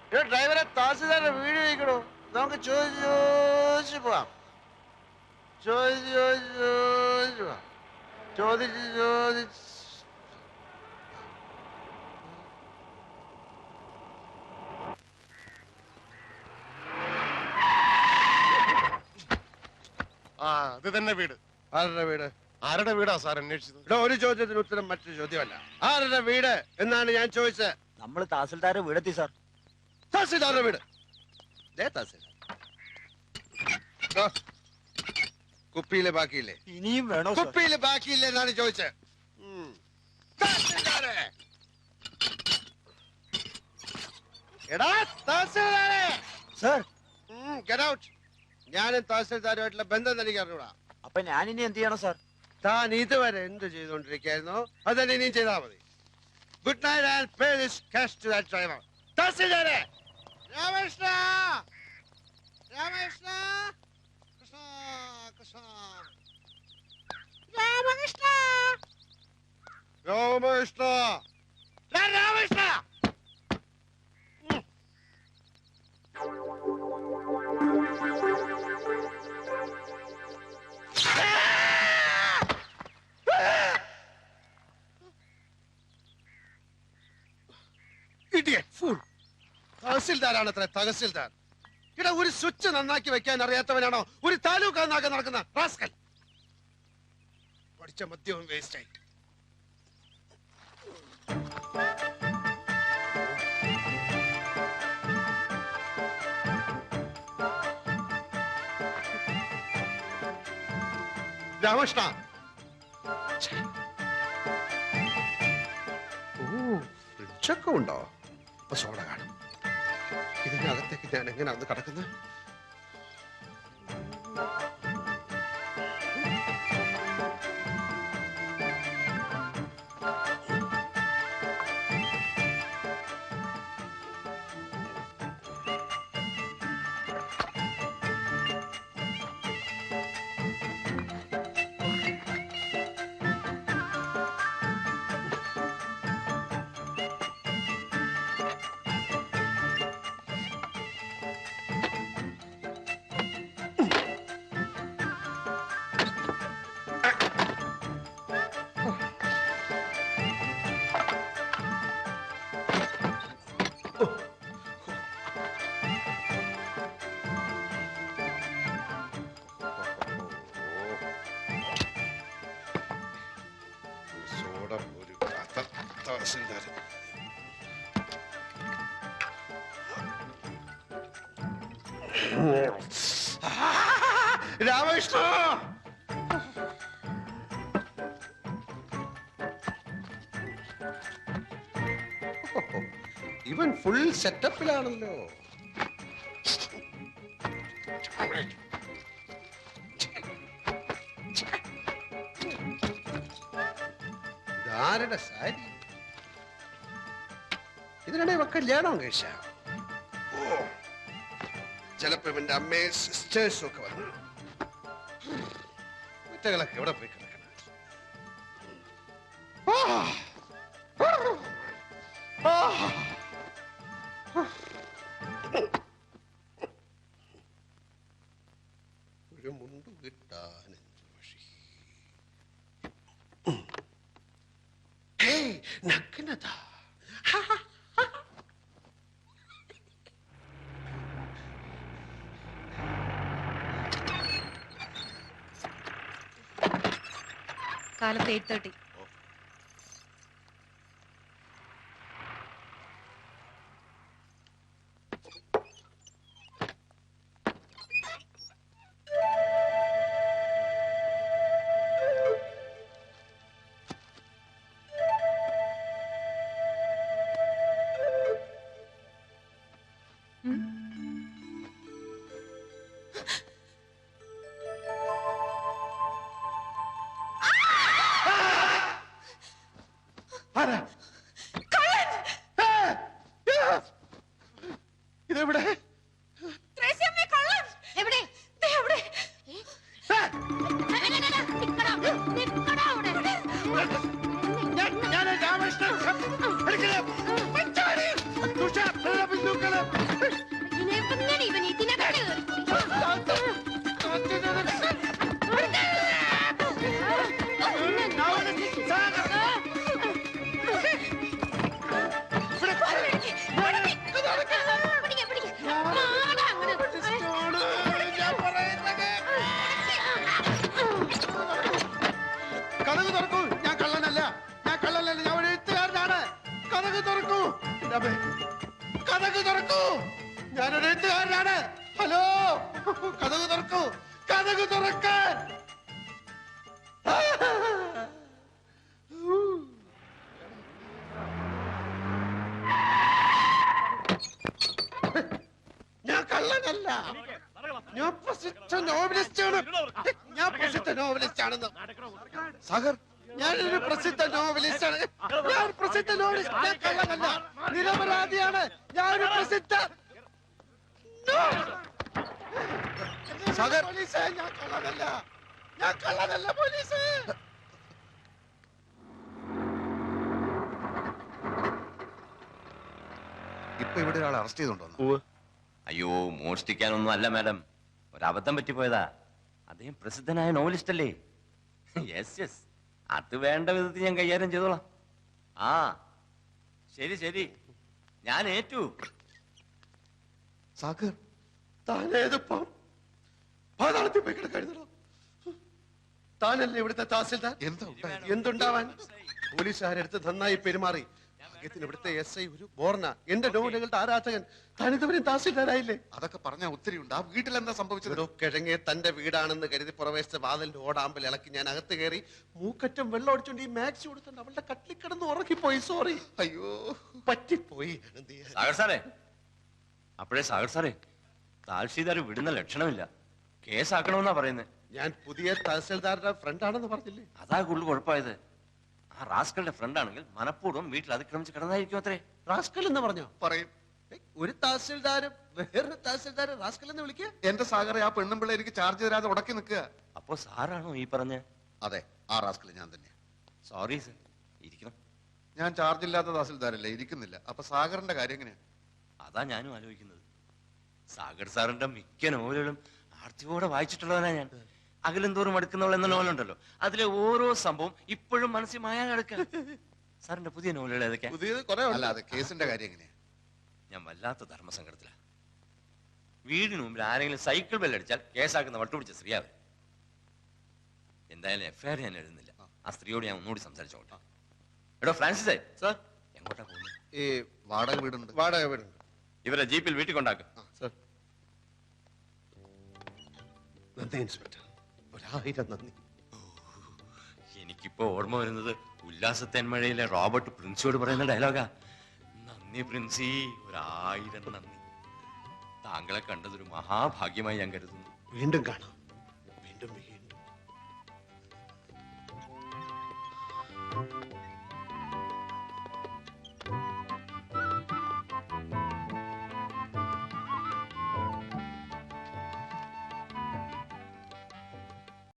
ഇവിടെ ഡ്രൈവറെ തഹസിൽദാരുടെ വീട് ചോദിക്കണോ? നമുക്ക് ചോദിച്ചു പോവാം. ചോദിച്ചു പോവാം. ചോദിച്ച് അത് തന്നെ വീട്. ആരുടെ വീട്? ആരുടെ വീടാ സാർ അന്വേഷിച്ചത്? ഇവിടെ ഒരു ചോദ്യത്തിന് ഉത്തരം മറ്റൊരു ചോദ്യമല്ല. ആരുടെ വീട് എന്നാണ് ഞാൻ ചോദിച്ചത്. നമ്മൾ തഹസിൽദാരുടെ വീടെത്തി സാർ. തഹസിൽദാരുടെ വീട്. കുപ്പിയിലെ ബാക്കിയില്ലേ? ഇനിയും വേണോ? കുപ്പിയില് ബാക്കിയില്ലേ എന്നാണ് ചോദിച്ചത്. എടാ തഹസിൽദാരെ! Sir, get out. ഞാനും തഹസിൽദാരുമായിട്ടുള്ള ബന്ധം തനിക്ക് അറിഞ്ഞൂടാ. അപ്പൊ ഞാനിനി എന്ത് ചെയ്യണം സാർ? താൻ ഇതുവരെ എന്ത് ചെയ്തുകൊണ്ടിരിക്കുകയായിരുന്നോ അത് തന്നെ ഇനിയും ചെയ്താൽ മതി. Good night and pay this cash to that driver. തഹസിൽദാരെ! രാമകൃഷ്ണ! രാമകൃഷ്ണ! കൃഷ്ണ കൃഷ്ണ! രാമകൃഷ്ണ! രാമകൃഷ്ണ! രാമകൃഷ്ണ! തഹസിൽദാരാണ് അത്ര തഹസിൽദാർ. ഇവിടെ ഒരു സ്വിച്ച് നന്നാക്കി വെക്കാൻ അറിയാത്തവനാണോ ഒരു താലൂക്ക് നന്നാക്കാൻ നടക്കുന്ന റാസ്കൽ? പഠിച്ച മദ്യവും വേസ്റ്റ് ആയി. രാമകൃഷ്ണ! ഫ്രിഡ്ജൊക്കെ ഉണ്ടോ? അപ്പൊ സോഡ കാണും. ഇതിനകത്തേക്ക് ഞാൻ എങ്ങനെയാന്ന് കിടക്കുന്നത്? തഹസിൽദാർ. രാമകൃഷ്ണ, ഇവൻ ഫുൾ സെറ്റപ്പിലാണല്ലോ. ഇതാരുടെ സാരി? ഇതിനിടെ ഇവ കല്യാണം കഴിച്ച? ഓ, ചിലപ്പോ ഇവന്റെ അമ്മയും സിസ്റ്റേഴ്സും ഒക്കെ വന്നു. കുറ്റകളൊക്കെ എവിടെ പോയി കിടക്കണം? ഒരു മുണ്ട് കിട്ടാൻ എന്ത് വഴി? നഗ്നത. കാലത്ത് 8:30. ഇതെവിടെ? കഥക് തുറക്കൂ. ഞാൻ കള്ളനല്ല, ഞാൻ കള്ളനല്ല, ഞാൻ ഒരു എഴുത്തുകാരനാണ്. കഥക് തുറക്കൂ. കഥക് തുറക്കൂ. ഞാനൊരു എഴുത്തുകാരനാണ്. ഹലോ, കഥക് തുറക്കൂ. കഥക് തുറക്കാൻ. ഞാൻ കള്ളനല്ല, ഞാൻ പ്രസിദ്ധ നോവലിസ്റ്റാണ്. ഞാൻ പ്രസിദ്ധ നോവലിസ്റ്റാണെന്ന്. സാഗർ, ഞാനൊരു പ്രസിദ്ധ നോവലിസ്റ്റാണ്. ഞാൻ പ്രസിദ്ധ നോവലിസ്റ്റ്. ഞാൻ കള്ളനല്ല, നിരപരാധിയാണ്. ഞാനൊരു പ്രസിദ്ധ സാഗർ പോലീസേ, ഞാൻ കള്ളനല്ല, ഞാൻ കള്ളനല്ല പോലീസേ. ഇപ്പൊ ഇവിടെ ഒരാൾ അറസ്റ്റ് ചെയ്തോണ്ടോ? അയ്യോ, മോഷ്ടിക്കാനൊന്നും അല്ല മാഡം, ഒരബദ്ധം പറ്റിപ്പോയതാ. അദ്ദേഹം പ്രസിദ്ധനായ നോവലിസ്റ്റ് അല്ലേ? യെസ് യെസ്, അത് വേണ്ട വിധത്തിൽ ഞാൻ കൈകാര്യം ചെയ്തോളാം. ആ ശരി ശരി, ഞാൻ ഏറ്റു. സാഗർ, താനേതിപ്പം പാതാളത്തിൽ പോയി കിടക്കരുതോ? താനല്ലേ ഇവിടുത്തെ തഹസിൽദാർ? എന്തുണ്ടാവാൻ? പോലീസുകാരെടുത്ത് നന്നായി പെരുമാറി. ഭാഗ്യത്തിന് ഇവിടുത്തെ SI ഒരു ബോർണ, എന്റെ നോവലുകളുടെ ആരാധകൻ. താനിതുവരെയും തഹസിൽദാരായില്ലേ? അതൊക്കെ പറഞ്ഞാൽ ഒത്തിരി ഉണ്ട്. ആ വീട്ടിൽ എന്താ സംഭവിച്ചത്? കിഴങ്ങെ തന്റെ വീടാണെന്ന് കരുതി പുറവേശിച്ച വാതിലിന്റെ ഓടാമ്പൽ ഇളക്കി ഞാൻ അകത്ത് കയറി മൂക്കറ്റം വെള്ളം ഒടിച്ചോണ്ട് ഈ മാക്സി കൊടുത്തോണ്ട് അവളുടെ കട്ടിൽ കിടന്ന് ഉറങ്ങിപ്പോയി. സോറി. അയ്യോ, പറ്റിപ്പോയി. സാഗർ സാറേ, അപ്പോഴേ സാഗർ സാറേ, താൽഷീദാർ വിടുന്ന ലക്ഷണമില്ല. കേസാക്കണമെന്നാ പറയുന്നത്. ഞാൻ പുതിയ തഹസിൽദാരുടെ ഫ്രണ്ടാണെന്ന് പറഞ്ഞില്ലേ? അതാ കൂടുതൽ കുഴപ്പമായത്. ആ റാസ്കളുടെ ഫ്രണ്ട് ആണെങ്കിൽ മനഃപൂർവ്വം വീട്ടിൽ അതിക്രമിച്ച് കിടന്നായിരിക്കും അത്രേ. റാസ്കൽ എന്ന് പറഞ്ഞോ? പറയും. ഒരു തഹസിൽദാരും വേറൊരു തഹസിൽദാരെ റാസ്കൽ എന്ന് വിളിക്കുക? എന്റെ സാഗറെ, ആ പെണ്ണും പിള്ളേ എനിക്ക് ചാർജ് തരാതെ ഉടക്കി നിൽക്കുക. അപ്പോ സാറാണോ ഈ പറഞ്ഞ? അതെ, ആ റാസ്കൽ ഞാൻ തന്നെ. സോറി സർ, ഇരിക്കണം. ഞാൻ ചാർജ് ഇല്ലാത്ത തഹസിൽദാരല്ലേ, ഇരിക്കുന്നില്ല. അപ്പൊ സാഗറിന്റെ കാര്യം എങ്ങനെയാ? അതാ ഞാനും ആലോചിക്കുന്നത്. സാഗർ സാറിന്റെ മിക്ക നോവലുകളും ആർത്തിയോടെ വായിച്ചിട്ടുള്ളവനാ ഞാൻ. അകലും തോറും അടുക്കുന്നവൾ എന്ന നോവലുണ്ടല്ലോ, അതിലെ ഓരോ സംഭവം ഇപ്പോഴും മനസ്സിൽ മായാൻ കിടക്കുക. സാറിന്റെ പുതിയ നോവലുകൾ ഏതൊക്കെയാ? അല്ലാതെ കേസിന്റെ കാര്യം എങ്ങനെയാ? ഞാൻ വല്ലാത്ത ധർമ്മസങ്കടത്തിലാ. വീടിന് മുമ്പിൽ ആരെങ്കിലും സൈക്കിൾ ബെല്ലടിച്ചാൽ കേസാക്കുന്ന വട്ടുപിടിച്ച സ്ത്രീയാവൻ. എന്തായാലും FIR ഞാൻ എഴുതുന്നില്ല. ആ സ്ത്രീയോട് ഞാൻ ഒന്നുകൂടി സംസാരിച്ചോട്ടെ. എടോ ഫ്രാൻസിസേ, എങ്ങോട്ടാ പോകുന്നത്? ഈ വാടക വീടുണ്ട്. വാടക വീടുണ്ട്. ഇവരെ ജീപ്പിൽ വീട്ടിൽ കൊണ്ടാക്കും. നന്ദി ഇൻസ്പെക്ടർ, 1000 നന്ദി. എനിക്കിപ്പോ ഓർമ്മ വരുന്നത് ഉല്ലാസത്തേന്മഴയിലെ റോബർട്ട് പ്രിൻസിയോട് പറയുന്ന ഡയലോഗാ. നന്ദി പ്രിൻസി, 1000 നന്ദി. താങ്കളെ കണ്ടതൊരു മഹാഭാഗ്യമായി ഞാൻ കരുതുന്നു. വീണ്ടും കാണാം.